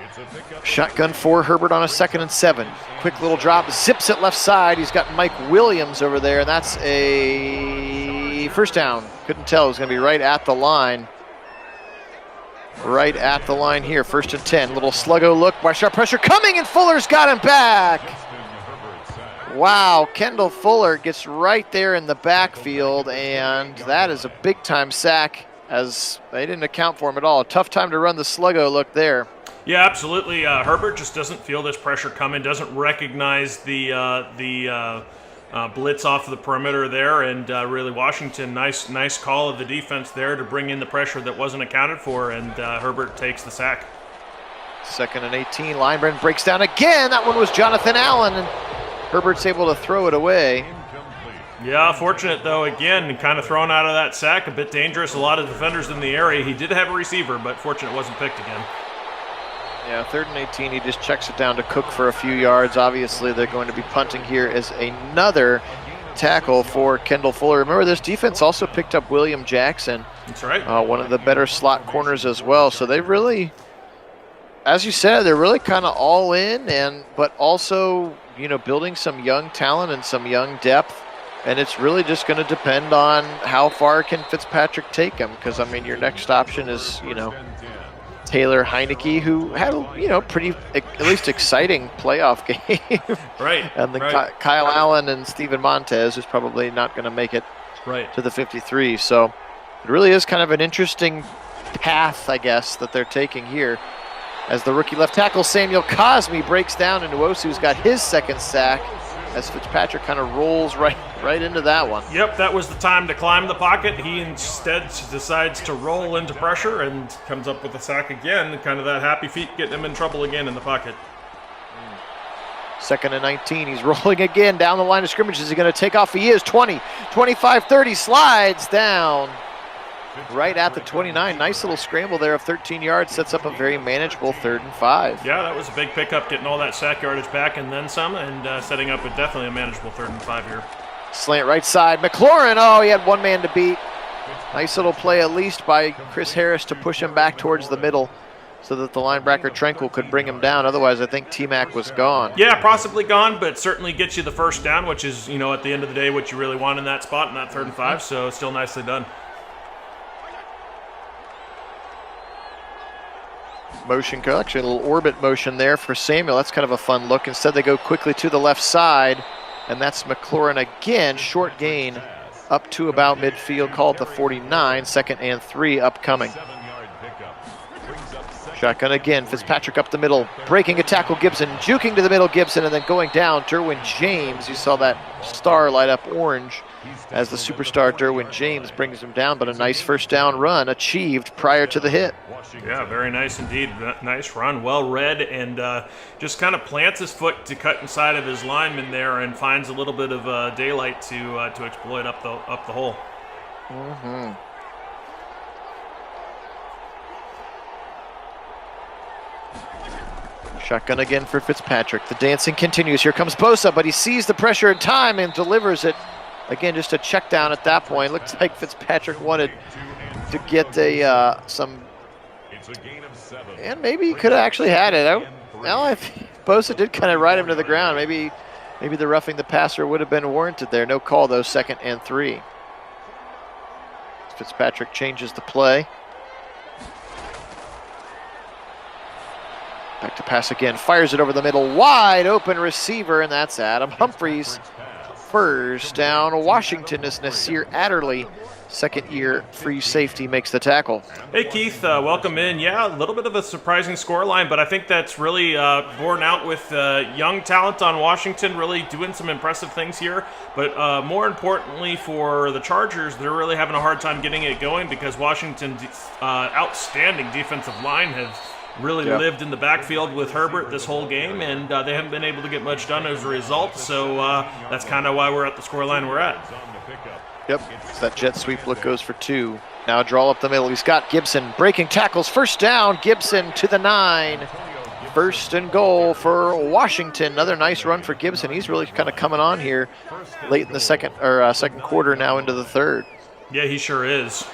It's a pickup. Shotgun for Herbert on a 2nd and 7. Quick little drop, zips it left side. He's got Mike Williams over there, and that's a first down. Couldn't tell. It was going to be right at the line. Right at the line here, 1st and 10. Little sluggo look, by sharp pressure coming, and Fuller's got him back. Wow, Kendall Fuller gets right there in the backfield, and that is a big-time sack, as they didn't account for him at all. A tough time to run the sluggo look there. Yeah, absolutely. Herbert just doesn't feel this pressure coming, doesn't recognize the blitz off of the perimeter there, and really Washington, nice call of the defense there to bring in the pressure that wasn't accounted for, and Herbert takes the sack. 2nd and 18, Linebrand breaks down again. That one was Jonathan Allen, and Herbert's able to throw it away. Yeah, fortunate though, again, kind of thrown out of that sack, a bit dangerous, a lot of defenders in the area. He did have a receiver, but fortunate it wasn't picked again. Yeah, 3rd and 18, he just checks it down to Cook for a few yards. Obviously, they're going to be punting here as another tackle for Kendall Fuller. Remember, this defense also picked up William Jackson. That's right. One of the better slot corners as well. So they really, as you said, they're really kind of all in, but also, building some young talent and some young depth. And it's really just going to depend on how far can Fitzpatrick take him. Because, your next option is, Taylor Heineke, who had a, pretty, at least exciting playoff game. Right. And then right. Kyle Allen and Steven Montez, who's probably not going to make it to the 53. So it really is kind of an interesting path, I guess, that they're taking here. As the rookie left tackle, Samuel Cosme, breaks down, and Nwosu's got his second sack as Fitzpatrick kind of rolls right into that one. Yep, that was the time to climb the pocket. He instead decides to roll into pressure and comes up with a sack again. Kind of that happy feet getting him in trouble again in the pocket. 2nd and 19. He's rolling again down the line of scrimmage. Is he going to take off? He is. 20, 25, 30. Slides down right at the 29. Nice little scramble there of 13 yards. Sets up a very manageable 3rd and 5. Yeah, that was a big pickup, getting all that sack yardage back and then some, and setting up definitely a manageable 3rd and 5 here. Slant right side. McLaurin. Oh, he had one man to beat. Nice little play at least by Chris Harris to push him back towards the middle so that the linebacker Trenkel could bring him down. Otherwise, I think T-Mac was gone. Yeah, possibly gone, but certainly gets you the first down, which is, at the end of the day, what you really want in that spot, in that 3rd and 5, so still nicely done. Motion, actually a little orbit motion there for Samuel. That's kind of a fun look. Instead, they go quickly to the left side, and that's McLaurin again. Short gain up to about midfield. Call it the 49. 2nd and 3 upcoming. Shotgun again. Fitzpatrick up the middle, breaking a tackle. Gibson juking to the middle. Gibson, and then going down. Derwin James. You saw that star light up orange as the superstar Derwin James brings him down, but a nice first down run achieved prior to the hit. Yeah, very nice indeed. Nice run, well read, and just kind of plants his foot to cut inside of his lineman there and finds a little bit of daylight to exploit up the hole. Mm-hmm. Shotgun again for Fitzpatrick. The dancing continues. Here comes Bosa, but he sees the pressure in time and delivers it. Again, just a check down at that point. Looks like Fitzpatrick wanted to get some, and maybe he could have actually had it. I think Bosa did kind of ride him to the ground. Maybe the roughing the passer would have been warranted there. No call though. 2nd and 3. Fitzpatrick changes the play. Back to pass again, fires it over the middle, wide open receiver, and that's Adam Humphries. First down, Washington, as Nasir Adderley, 2nd-year free safety, makes the tackle. Hey Keith, welcome in. Yeah, a little bit of a surprising scoreline, but I think that's really borne out with young talent on Washington, really doing some impressive things here. But more importantly for the Chargers, they're really having a hard time getting it going because Washington's outstanding defensive line has really lived in the backfield with Herbert this whole game, and they haven't been able to get much done as a result, so that's kind of why we're at the scoreline we're at. Yep, so that jet sweep look goes for 2. Now draw up the middle. He's got Gibson breaking tackles. First down, Gibson to the 9. 1st and goal for Washington. Another nice run for Gibson. He's really kind of coming on here late in the second quarter, now into the 3rd. Yeah, he sure is.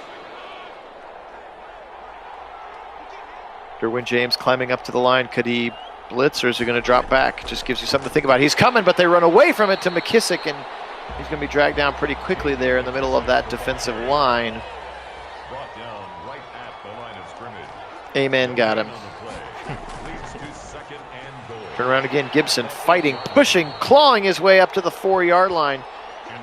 Derwin James climbing up to the line. Could he blitz, or is he going to drop back? Just gives you something to think about. He's coming, but they run away from it to McKissick, and he's going to be dragged down pretty quickly there in the middle of that defensive line. Amen, got him. Turn around again, Gibson fighting, pushing, clawing his way up to the 4-yard line.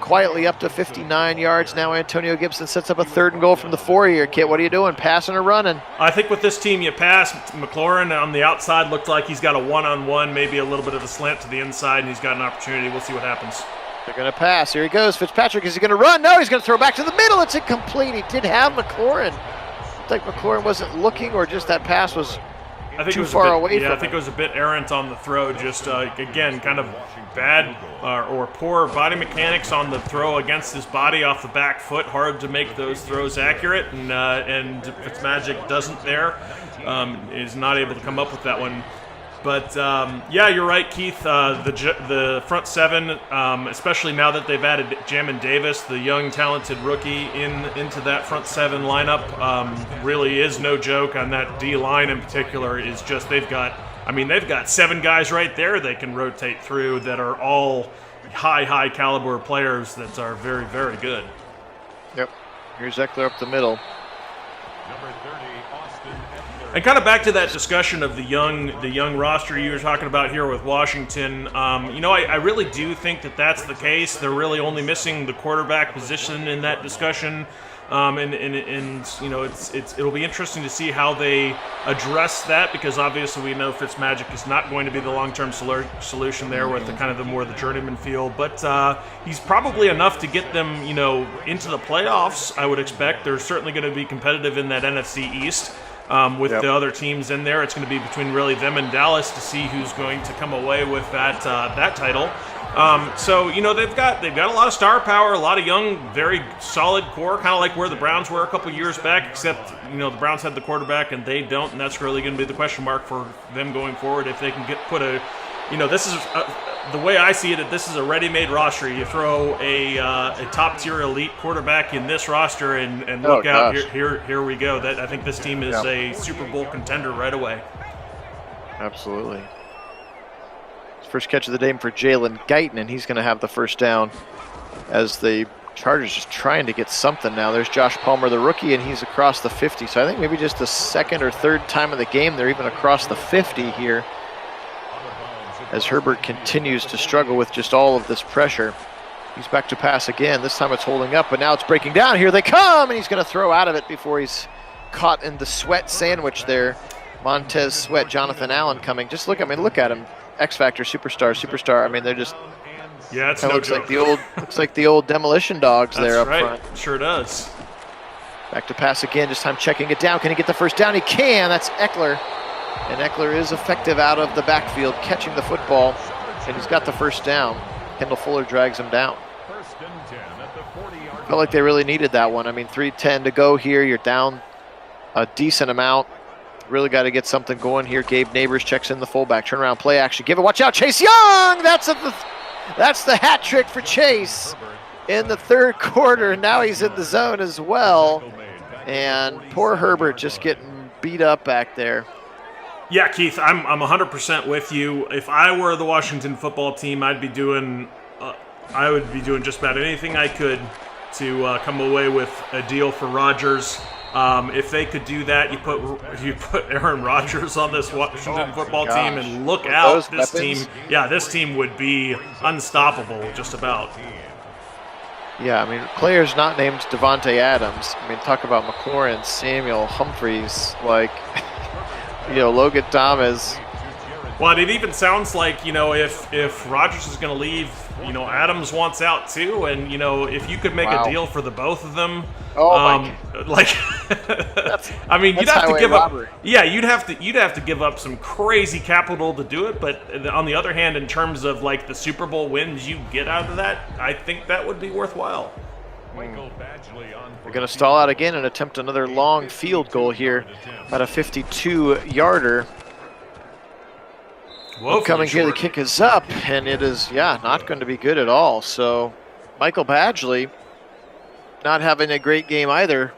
Quietly up to 59 yards now. Antonio Gibson sets up a 3rd and goal from the 4 here. Kit, what are you doing? Passing or running? I think with this team you pass. McLaurin on the outside looked like he's got a one-on-one, maybe a little bit of a slant to the inside, and he's got an opportunity. We'll see what happens. They're going to pass. Here he goes. Fitzpatrick, is he going to run? No, he's going to throw back to the middle. It's incomplete. He did have McLaurin. Looked like McLaurin wasn't looking, or just that pass was too far away from him. I think it was a bit errant on the throw. Just, again, kind of bad or poor body mechanics on the throw against his body off the back foot. Hard to make those throws accurate, and Fitzmagic doesn't there. Is not able to come up with that one. But yeah, you're right, Keith. The front seven, especially now that they've added Jamin Davis, the young talented rookie, into that front seven lineup, really is no joke. On that D line in particular, is just they've got 7 guys right there they can rotate through that are all high caliber players that are very, very good. Yep. Here's Eckler up the middle. Number 30, Austin Eckler. And kind of back to that discussion of the young roster you were talking about here with Washington. I really do think that that's the case. They're really only missing the quarterback position in that discussion. It'll be interesting to see how they address that, because obviously we know Fitzmagic is not going to be the long-term solution there with the journeyman feel, but he's probably enough to get them, into the playoffs. I would expect they're certainly going to be competitive in that NFC East with the other teams in there. It's going to be between really them and Dallas to see who's going to come away with that title. They've got a lot of star power, a lot of young, very solid core, kind of like where the Browns were a couple years back, except, the Browns had the quarterback and they don't, and that's really going to be the question mark for them going forward. If they can this is, the way I see it, this is a ready-made roster. You throw a top-tier elite quarterback in this roster and look out, here we go. I think this team is a Super Bowl contender right away. Absolutely. First catch of the day for Jalen Guyton, and he's going to have the first down as the Chargers just trying to get something now. There's Josh Palmer, the rookie, and he's across the 50. So I think maybe just the second or third time of the game they're even across the 50 here, as Herbert continues to struggle with just all of this pressure. He's back to pass again. This time it's holding up, but now it's breaking down. Here they come, and he's going to throw out of it before he's caught in the Sweat sandwich there. Montez Sweat, Jonathan Allen coming. Just look at him. X Factor, superstar. I mean, they're just. Yeah, it's no looks joke. Looks like the old demolition dogs That's there up right. front. Sure does. Back to pass again. This time checking it down. Can he get the first down? He can. That's Eckler, and Eckler is effective out of the backfield, catching the football, and he's got the first down. Kendall Fuller drags him down. First and 10 at the 40-yard Felt like they really needed that one. I mean, 3:10 to go here. You're down a decent amount. Really got to get something going here. Gabe Neighbors checks in the fullback. Turnaround play action. Give it. Watch out. Chase Young. That's the hat trick for Chase in the third quarter. Now he's in the zone as well. And poor Herbert just getting beat up back there. Yeah, Keith, I'm 100% with you. If I were the Washington football team, I would be doing just about anything I could to come away with a deal for Rodgers. If they could do that, you put Aaron Rodgers on this Washington football team, and look out, this team would be unstoppable, just about. Yeah, I mean, players not named Devontae Adams. I mean, talk about McLaurin, Samuel, Humphreys, Logan Thomas. Well, it even sounds like, if Rodgers is going to leave, Adams wants out too, and if you could make a deal for the both of them, I mean, you'd have to give robbery. up. Yeah, you'd have to give up some crazy capital to do it. But on the other hand, in terms of the Super Bowl wins you get out of that, I think that would be worthwhile. They're going to stall out again and attempt another long field goal here at a 52-yarder. Coming here, the kick is up, and it is, not going to be good at all. So Michael Badgley not having a great game either.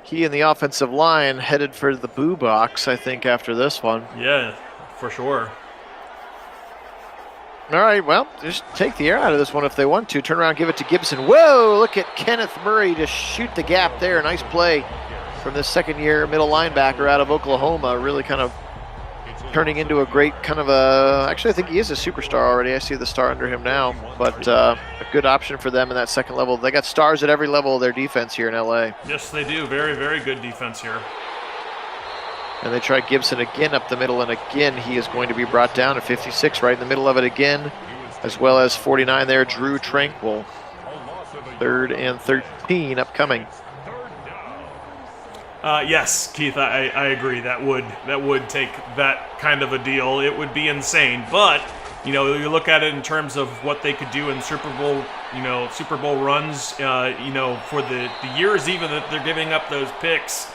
He and the offensive line headed for the boo box, I think, after this one. Yeah, for sure. All right, well, just take the air out of this one if they want to. Turn around, give it to Gibson. Whoa, look at Kenneth Murray to shoot the gap there. Nice play from this second-year middle linebacker out of Oklahoma. Really kind of turning into a great kind of actually I think he is a superstar already. I see the star under him now, but a good option for them in that second level. They got stars at every level of their defense here in LA. Yes, they do. Very, very good defense here. And they try Gibson again up the middle, and again he is going to be brought down at 56, right in the middle of it again, as well as 49 there, Drew Tranquil. 3rd and 13 upcoming. Yes, Keith, I agree. That would take that kind of a deal. It would be insane. But you look at it in terms of what they could do in Super Bowl runs, for the years even that they're giving up those picks.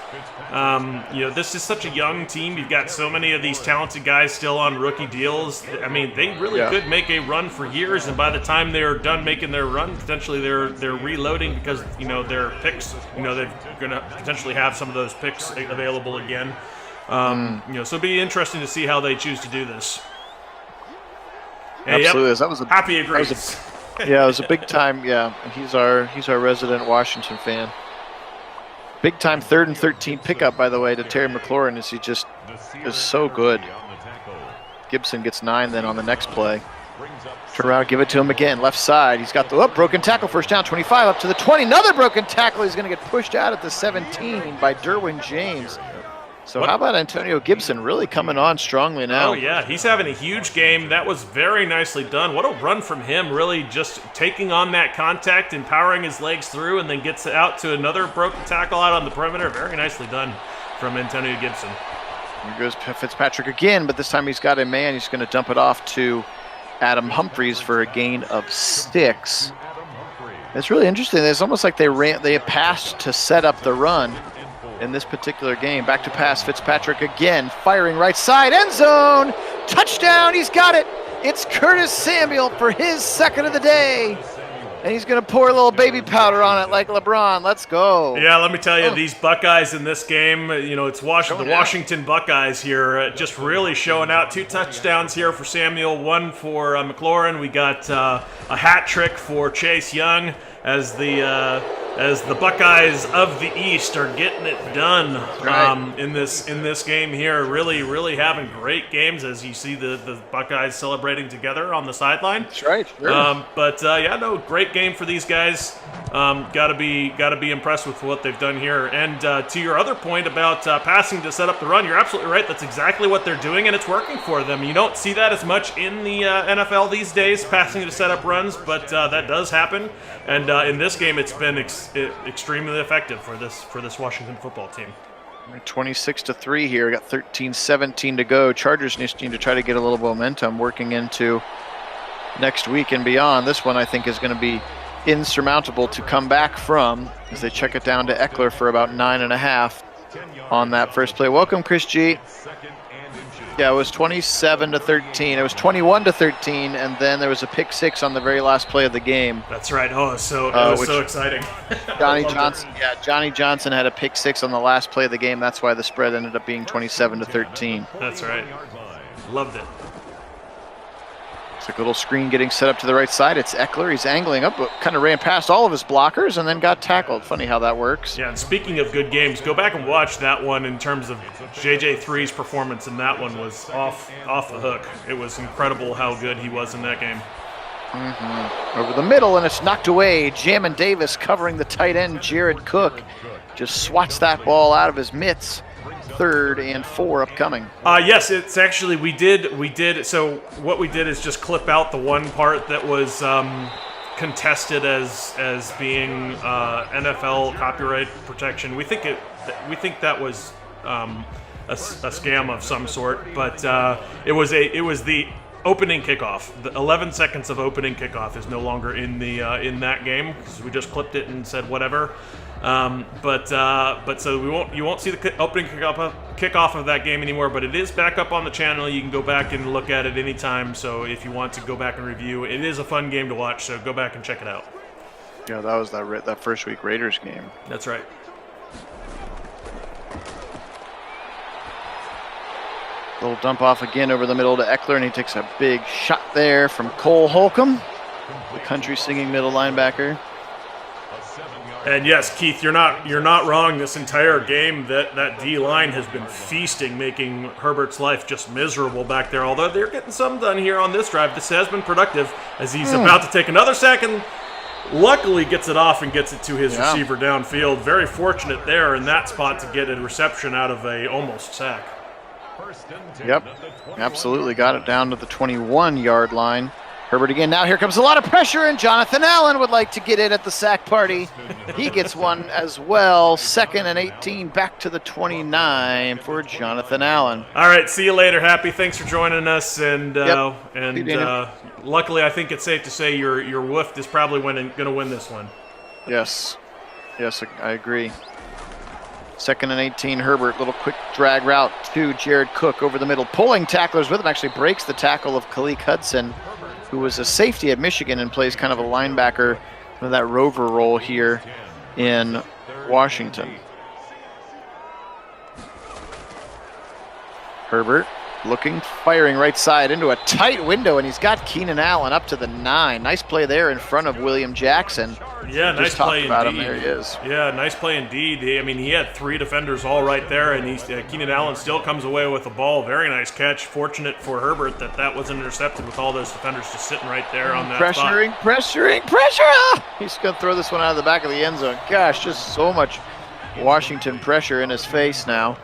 This is such a young team. You've got so many of these talented guys still on rookie deals. I mean, they really could make a run for years, and by the time they're done making their run, potentially they're reloading because their picks. They're going to potentially have some of those picks available again. So it'd be interesting to see how they choose to do this. Absolutely, Yep. that was Happy agrees. it was a big time. Yeah, he's our resident Washington fan. Big time 3rd and 13 pickup, by the way, to Terry McLaurin, as he just is so good. Gibson gets 9 then on the next play. Turn around, give it to him again, left side. He's got the broken tackle, first down, 25 up to the 20. Another broken tackle. He's going to get pushed out at the 17 by Derwin James. So how about Antonio Gibson really coming on strongly now? Oh, yeah. He's having a huge game. That was very nicely done. What a run from him, really just taking on that contact and powering his legs through, and then gets out to another broken tackle out on the perimeter. Very nicely done from Antonio Gibson. Here goes Fitzpatrick again, but this time he's got a man. He's going to dump it off to Adam Humphries for a gain of 6. It's really interesting. It's almost like they passed to set up the run. In this particular game, back to pass, Fitzpatrick again, firing right side, end zone, touchdown, he's got it. It's Curtis Samuel for his 2nd of the day, and he's going to pour a little baby powder on it like LeBron. Let's go. Yeah, let me tell you, these Buckeyes in this game, it's the Washington Buckeyes here, just really showing out. 2 touchdowns here for Samuel, 1 for McLaurin. We got a hat trick for Chase Young as the Buckeyes of the East are getting it done in this game here. Really, really having great games as you see the Buckeyes celebrating together on the sideline. That's right. Sure. Great game for these guys. Gotta be impressed with what they've done here. And to your other point about passing to set up the run, you're absolutely right. That's exactly what they're doing, and it's working for them. You don't see that as much in the NFL these days, passing to set up runs, but that does happen. And in this game, it's been extremely effective for this Washington football team. 26-3 here. We got 13-17 to go. Chargers need to try to get a little momentum working into next week and beyond. This one I think is going to be insurmountable to come back from as they check it down to Eckler for about 9.5 on that first play. Welcome, Chris G. Yeah, it was 27-13. It was 21-13, and then there was a pick 6 on the very last play of the game. That's right. Oh, it was so exciting. Johnny Johnson had a pick 6 on the last play of the game. That's why the spread ended up being 27-13. That's right. Loved it. It's like a little screen getting set up to the right side. It's Eckler. He's angling up, but kind of ran past all of his blockers and then got tackled. Funny how that works. Yeah, and speaking of good games, go back and watch that one in terms of JJ3's performance, and that one was off the hook. It was incredible how good he was in that game. Over the middle, and it's knocked away. Jamin Davis covering the tight end, Jared Cook. Just swats that ball out of his mitts. 3rd and 4 upcoming. Yes, it's actually we did. So what we did is just clip out the one part that was contested as being NFL copyright protection. We think that was a scam of some sort, but it was the opening kickoff. The 11 seconds of opening kickoff is no longer in that game because we just clipped it and said whatever. But so you won't see the opening kickoff of that game anymore, but it is back up on the channel. You can go back and look at it anytime. So if you want to go back and review, it is a fun game to watch. So go back and check it out. Yeah, that was that first week Raiders game. That's right. Little dump off again over the middle to Eckler, and he takes a big shot there from Cole Holcomb, the country singing middle linebacker. And yes, Keith, you're not wrong. This entire game, that D line has been feasting, making Herbert's life just miserable back there. Although they're getting some done here on this drive, this has been productive as he's about to take another sack and luckily gets it off and gets it to his receiver downfield. Very fortunate there in that spot to get a reception out of a almost sack. Yep, absolutely got it down to the 21-yard line. Herbert again. Now here comes a lot of pressure, and Jonathan Allen would like to get in at the sack party. He gets one as well. 2nd and 18, back to the 29 for Jonathan Allen. All right, see you later, Happy. Thanks for joining us. And luckily, I think it's safe to say your WFT is probably going to win this one. Yes, I agree. 2nd and 18, Herbert, little quick drag route to Jared Cook over the middle. Pulling tacklers with him, actually breaks the tackle of Khalil Hudson, who was a safety at Michigan and plays kind of a linebacker with that rover role here in Washington. Herbert firing right side into a tight window, and he's got Keenan Allen up to the 9. Nice play there in front of William Jackson. Yeah, nice play about indeed. Him. There he is. Yeah, nice play indeed. I mean, he had 3 defenders all right there, and Keenan Allen still comes away with the ball. Very nice catch. Fortunate for Herbert that wasn't intercepted with all those defenders just sitting right there on that pressuring, spot. Pressuring. Ah! He's going to throw this one out of the back of the end zone. Gosh, just so much Washington pressure in his face now.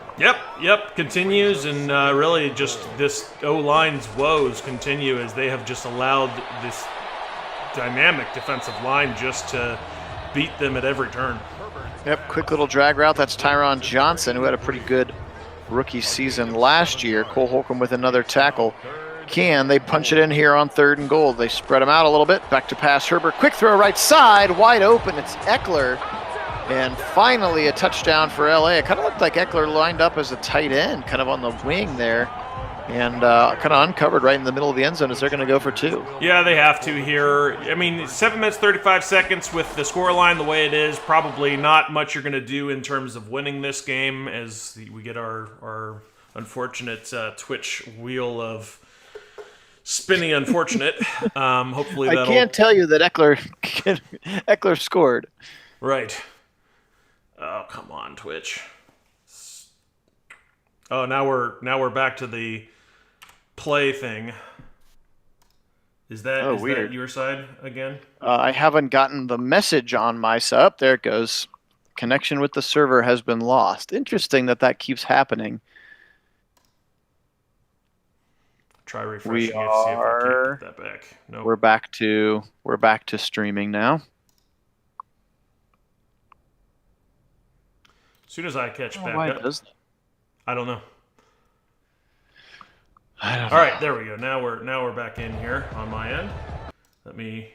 Yep, continues, and really just this O-line's woes continue as they have just allowed this dynamic defensive line just to beat them at every turn. Yep, quick little drag route. That's Tyron Johnson, who had a pretty good rookie season last year. Cole Holcomb with another tackle. Can they punch it in here on 3rd and goal? They spread him out a little bit. Back to pass Herbert. Quick throw right side, wide open. It's Eckler. And finally a touchdown for LA. It kind of looked like Eckler lined up as a tight end, kind of on the wing there. And kind of uncovered right in the middle of the end zone as they're going to go for 2. Yeah, they have to here. I mean, 7 minutes, 35 seconds with the scoreline the way it is. Probably not much you're going to do in terms of winning this game as we get our unfortunate Twitch wheel of spinning unfortunate. Hopefully that'll... I can't tell you that Eckler scored. Right. Oh, come on, Twitch. Oh, now we're back to the play thing. Is that your side again? I haven't gotten the message on my side. There it goes. Connection with the server has been lost. Interesting that keeps happening. Try refreshing it to see if I can get that back. Nope. We're back to streaming now. As soon as I catch back up. I don't know. All right, there we go. Now we're back in here on my end. Let me.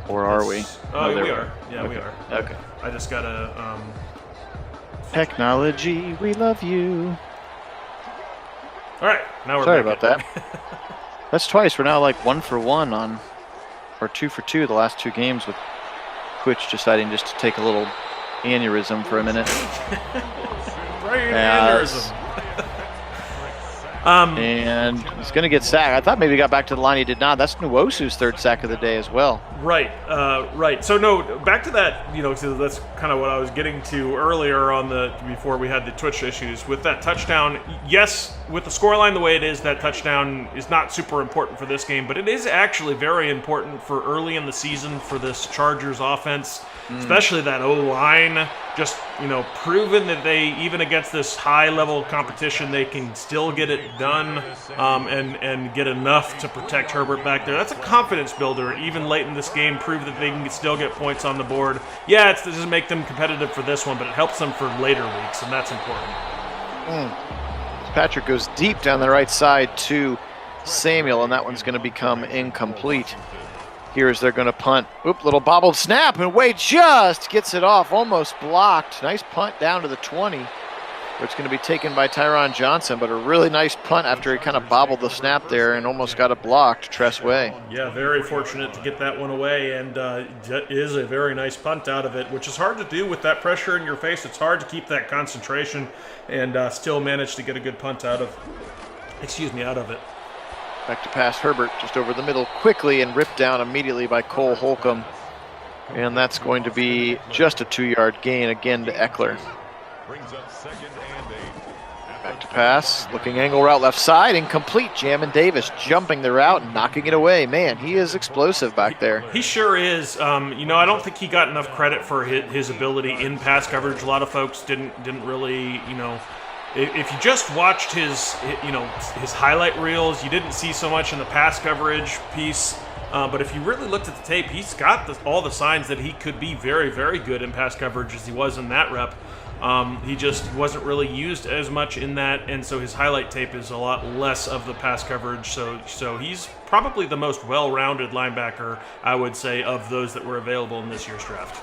Or are we? Oh, we are. Yeah, okay. We are. Okay. I just gotta. Technology, we love you. All right, now we're. Sorry back about that. That's twice. We're now like 1 for 1 on, or 2 for 2 the last 2 games with Twitch deciding just to take a little aneurysm for a minute. Brain aneurysm. And he's going to get sacked. I thought maybe he got back to the line. He did not. That's Nwosu's 3rd sack of the day as well. Right. So no, back to that. So that's kind of what I was getting to earlier before we had the Twitch issues with that touchdown. Yes, with the scoreline the way it is, that touchdown is not super important for this game, but it is actually very important for early in the season for this Chargers offense, especially that O-line. Just proven that they, even against this high-level competition, they can still get it done and get enough to protect Herbert back there. That's a confidence builder. Even late in this game, prove that they can still get points on the board. Yeah, it doesn't make them competitive for this one, but it helps them for later weeks, and that's important. Patrick goes deep down the right side to Samuel, and that one's going to become incomplete. Here's they're going to punt. Oop, little bobbled snap, and Wade just gets it off, almost blocked. Nice punt down to the 20, where it's going to be taken by Tyron Johnson, but a really nice punt after he kind of bobbled the snap there and almost got it blocked, Tress Way. Yeah, very fortunate to get that one away, and it is a very nice punt out of it, which is hard to do with that pressure in your face. It's hard to keep that concentration and still manage to get a good punt out of it. Back to pass Herbert, just over the middle quickly and ripped down immediately by Cole Holcomb. And that's going to be just a 2-yard gain again to Eckler. Back to pass, looking angle route left side, incomplete. Jamin Davis jumping the route and knocking it away. Man, he is explosive back there. He sure is. I don't think he got enough credit for his ability in pass coverage. A lot of folks didn't really, if you just watched his highlight reels, you didn't see so much in the pass coverage piece. But if you really looked at the tape, he's got all the signs that he could be very, very good in pass coverage as he was in that rep. He just wasn't really used as much in that, and so his highlight tape is a lot less of the pass coverage. So he's probably the most well-rounded linebacker, I would say, of those that were available in this year's draft.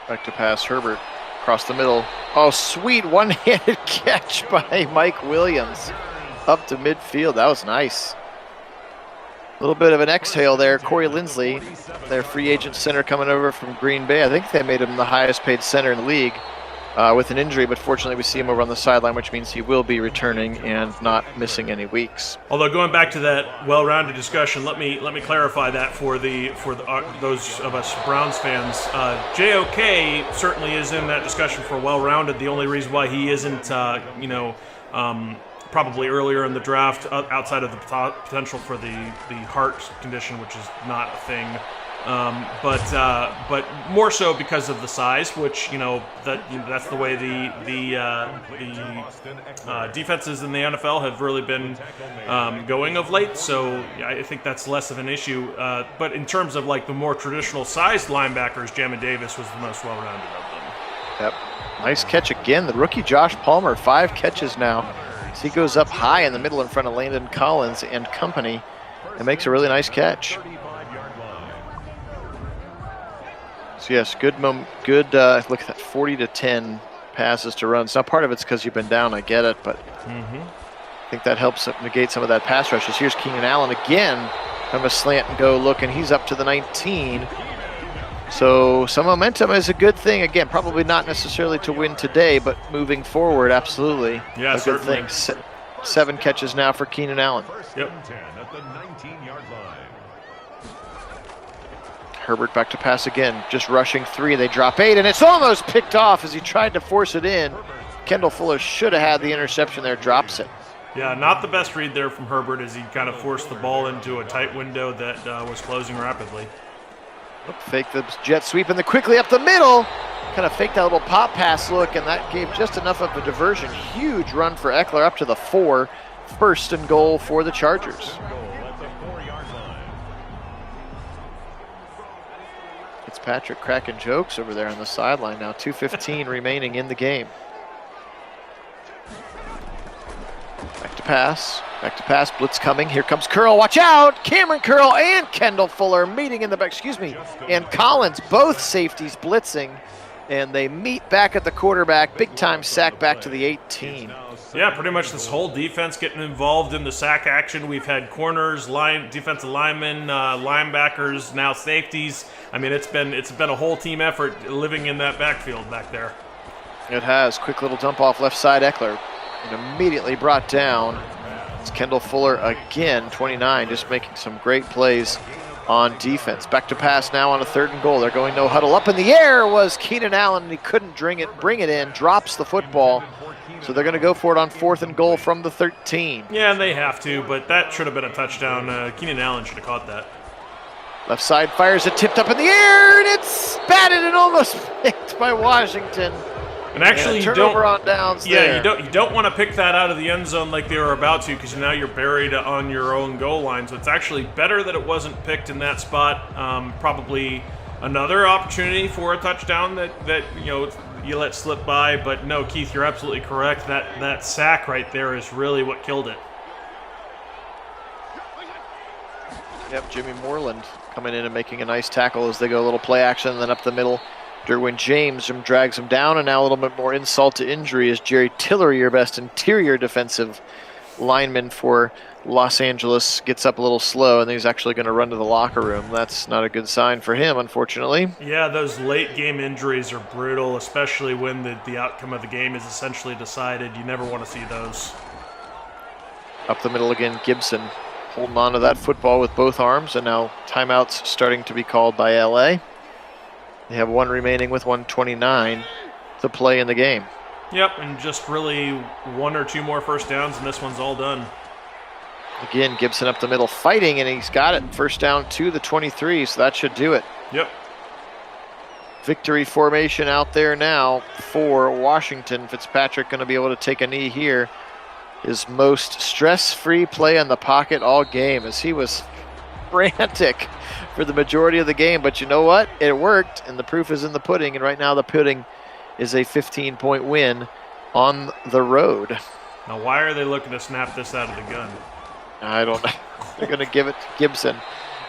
Back to pass, Herbert across the middle. Oh, sweet one-handed catch by Mike Williams up to midfield. That was nice. A little bit of an exhale there. Corey Lindsley, their free agent center coming over from Green Bay. I think they made him the highest paid center in the league with an injury, but fortunately we see him over on the sideline, which means he will be returning and not missing any weeks. Although going back to that well-rounded discussion, let me clarify that for those of us Browns fans. JOK certainly is in that discussion for well-rounded. The only reason why he isn't, probably earlier in the draft, outside of the potential for the heart condition, which is not a thing, but more so because of the size, which that's the way the defenses in the NFL have really been going of late. So I think that's less of an issue. But in terms of like the more traditional sized linebackers, Jamin Davis was the most well-rounded of them. Yep, nice catch again. The rookie Josh Palmer, 5 catches now. So he goes up high in the middle in front of Landon Collins and company and makes a really nice catch. So yes, good look at that, 40-10 passes to runs. Now part of it's because you've been down, I get it, but I think that helps negate some of that pass rushes. Here's Keenan Allen again, kind of a slant and go look, and he's up to the 19. So some momentum is a good thing. Again, probably not necessarily to win today, but moving forward, absolutely a good thing. 7 catches now for Keenan Allen. Yep. Herbert back to pass again, just rushing 3. They drop 8, and it's almost picked off as he tried to force it in. Kendall Fuller should have had the interception there, drops it. Yeah, not the best read there from Herbert as he kind of forced the ball into a tight window that was closing rapidly. Fake the jet sweep and the quickly up the middle. Kind of faked that little pop pass look, and that gave just enough of a diversion. Huge run for Eckler up to the 4. 1st and goal for the Chargers. Fitzpatrick cracking jokes over there on the sideline now. 2:15 remaining in the game. Back to pass, blitz coming. Here comes Curl, watch out! Cameron Curl and Kendall Fuller meeting in the back, and Collins, both safeties blitzing, and they meet back at the quarterback. Big time sack back to the 18. Yeah, pretty much this whole defense getting involved in the sack action. We've had corners, defensive linemen, linebackers, now safeties. I mean, it's been a whole team effort living in that backfield back there. It has. Quick little dump off left side, Eckler. And immediately brought down. It's Kendall Fuller again, 29, just making some great plays on defense. Back to pass now on a 3rd and goal. They're going no huddle. Up in the air was Keenan Allen, and he couldn't bring it in, drops the football. So they're going to go for it on 4th and goal from the 13. Yeah, they have to, but that should have been a touchdown. Keenan Allen should have caught that. Left side fires it, tipped up in the air, and it's batted and almost picked by Washington. And actually, you turnover on downs. Yeah, there. you don't want to pick that out of the end zone like they were about to, because now you're buried on your own goal line. So it's actually better that it wasn't picked in that spot. Probably another opportunity for a touchdown that you let slip by. But no, Keith, you're absolutely correct. That sack right there is really what killed it. Yep, Jimmy Moreland coming in and making a nice tackle as they go a little play action, and then up the middle. Derwin James drags him down, and now a little bit more insult to injury as Jerry Tillery, your best interior defensive lineman for Los Angeles, gets up a little slow, and he's actually going to run to the locker room. That's not a good sign for him, unfortunately. Yeah, those late game injuries are brutal, especially when the outcome of the game is essentially decided. You never want to see those. Up the middle again, Gibson holding on to that football with both arms, and now timeouts starting to be called by LA. They have 1 remaining with 1:29 to play in the game. Yep, and just really 1 or 2 more first downs, and this one's all done. Again, Gibson up the middle fighting, and he's got it. First down to the 23, so that should do it. Yep. victory formation out there now for Washington. Fitzpatrick going to be able to take a knee here. His most stress-free play in the pocket all game, as he was frantic for the majority of the game. But you know what? It worked, and the proof is in the pudding. And right now the pudding is a 15-point win on the road. Now, why are they looking to snap this out of the gun? I don't know. They're going to give it to Gibson,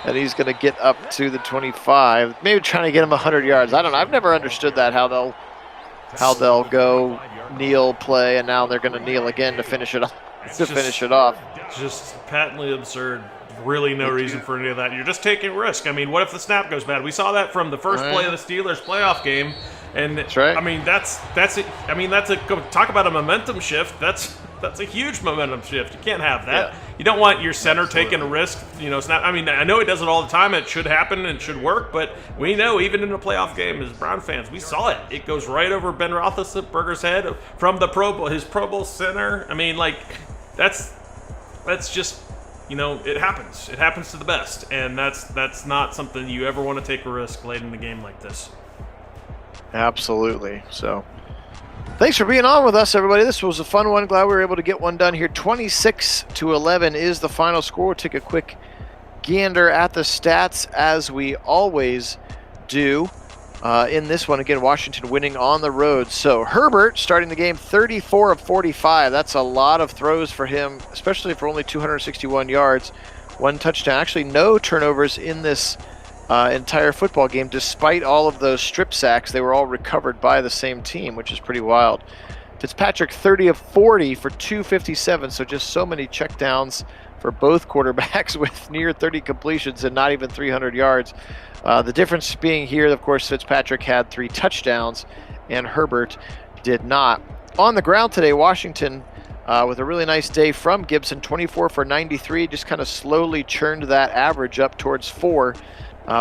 and he's going to get up to the 25. Maybe trying to get him 100 yards. I don't know. I've never understood that, how they'll go kneel play, and now they're going to kneel again to finish it off. It's just patently absurd. Really no reason for any of that. You're just taking risk. I mean, what if the snap goes bad? We saw that from the first play of the Steelers playoff game. And that's right. I mean, that's it. I mean, talk about a momentum shift. That's a huge momentum shift. You can't have that. Yeah. You don't want your center taking a risk. Snap. I mean, I know it does it all the time. It should happen and it should work. But we know, even in a playoff game, as Brown fans, we saw it. It goes right over Ben Roethlisberger's head from the his Pro Bowl center. I mean, like, that's just. It happens. It happens to the best, and that's not something you ever want to take a risk late in the game like this. Absolutely. So, thanks for being on with us, everybody. This was a fun one. Glad we were able to get one done here. 26-11 is the final score. We'll take a quick gander at the stats, as we always do. In this one, again, Washington winning on the road. So Herbert starting the game 34 of 45. That's a lot of throws for him, especially for only 261 yards, 1 touchdown. Actually, no turnovers in this entire football game, despite all of those strip sacks. They were all recovered by the same team, which is pretty wild. Fitzpatrick 30 of 40 for 257. So just so many checkdowns for both quarterbacks with near 30 completions and not even 300 yards. The difference being here, of course, Fitzpatrick had 3 touchdowns and Herbert did not. On the ground today, Washington with a really nice day from Gibson, 24 for 93, just kind of slowly churned that average up towards 4.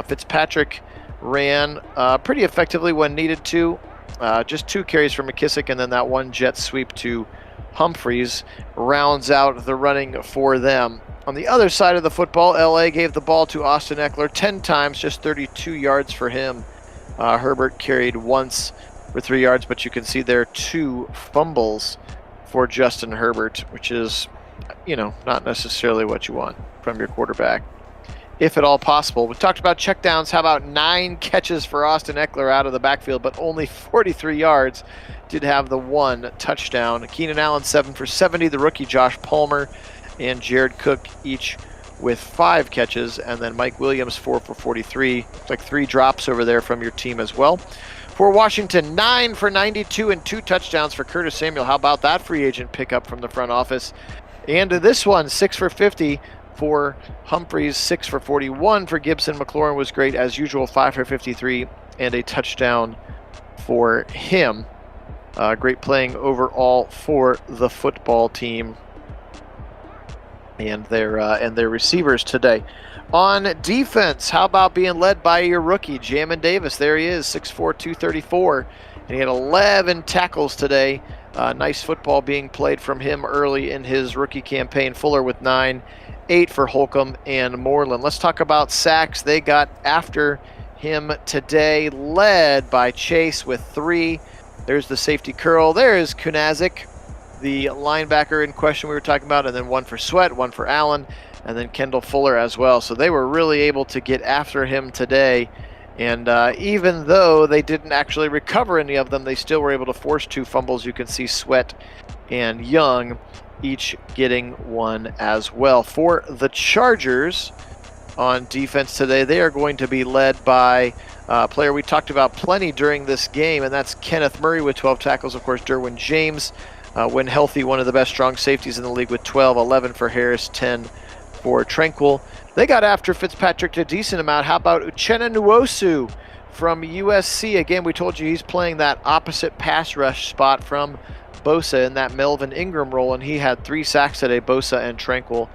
Fitzpatrick ran pretty effectively when needed to. Just 2 carries for McKissick, and then that 1 jet sweep to Humphreys rounds out the running for them. On the other side of the football, LA gave the ball to Austin Eckler 10 times, just 32 yards for him. Herbert carried once for 3 yards, but you can see there 2 fumbles for Justin Herbert, which is, not necessarily what you want from your quarterback, if at all possible. We talked about checkdowns. How about 9 catches for Austin Eckler out of the backfield, but only 43 yards. Did have the 1 touchdown. Keenan Allen 7 for 70. The rookie Josh Palmer and Jared Cook each with 5 catches, and then Mike Williams 4 for 43. It's like 3 drops over there from your team as well. For Washington, 9 for 92 and 2 touchdowns for Curtis Samuel. How about that free agent pickup from the front office? And this one, 6 for 50 for Humphreys, 6 for 41 for Gibson. McLaurin was great as usual, 5 for 53 and a touchdown for him. Great playing overall for the football team and their receivers today. On defense, how about being led by your rookie, Jamin Davis? There he is, 6'4", 234, and he had 11 tackles today. Nice football being played from him early in his rookie campaign. Fuller with 9, 8 for Holcomb and Moreland. Let's talk about sacks. They got after him today, led by Chase with 3. There's the safety curl. There is Kunazik, the linebacker in question we were talking about, and then 1 for Sweat, 1 for Allen, and then Kendall Fuller as well. So they were really able to get after him today. And even though they didn't actually recover any of them, they still were able to force 2 fumbles. You can see Sweat and Young each getting 1 as well. For the Chargers on defense today, they are going to be led by a player we talked about plenty during this game, and that's Kenneth Murray with 12 tackles. Of course, Derwin James, when healthy, one of the best strong safeties in the league with 12, 11 for Harris, 10 for Tranquil. They got after Fitzpatrick a decent amount. How about Uchenna Nwosu from USC? Again, we told you he's playing that opposite pass rush spot from Bosa in that Melvin Ingram role, and he had 3 sacks today. Bosa and Tranquil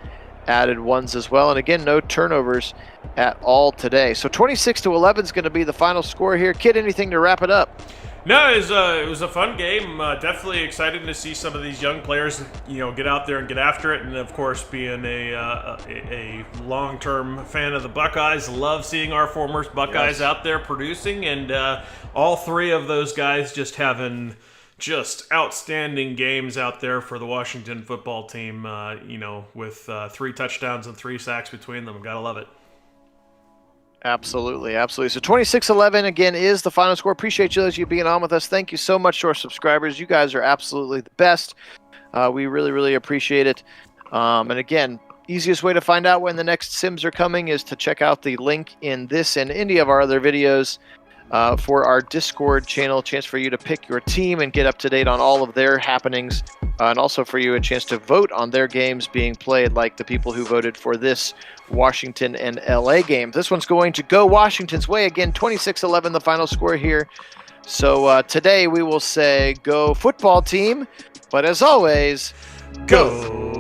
added 1s as well. And again, no turnovers at all today. So 26-11 is going to be the final score here. Kid, anything to wrap it up? No, it was a fun game. Definitely excited to see some of these young players, get out there and get after it. And of course, being a long-term fan of the Buckeyes, love seeing our former Buckeyes out there producing, and all three of those guys just having just outstanding games out there for the Washington football team. With 3 touchdowns and 3 sacks between them. Gotta love it. Absolutely. So 26-11 again is the final score. Appreciate you being on with us. Thank you so much to our subscribers. You guys are absolutely the best. We really, really appreciate it. And again, easiest way to find out when the next Sims are coming is to check out the link in this and any of our other videos for our Discord channel. Chance for you to pick your team and get up to date on all of their happenings. And also for you a chance to vote on their games being played, like the people who voted for this Washington and LA game. This one's going to go Washington's way. Again, 26-11 the final score here. So today we will say go football team. But as always, go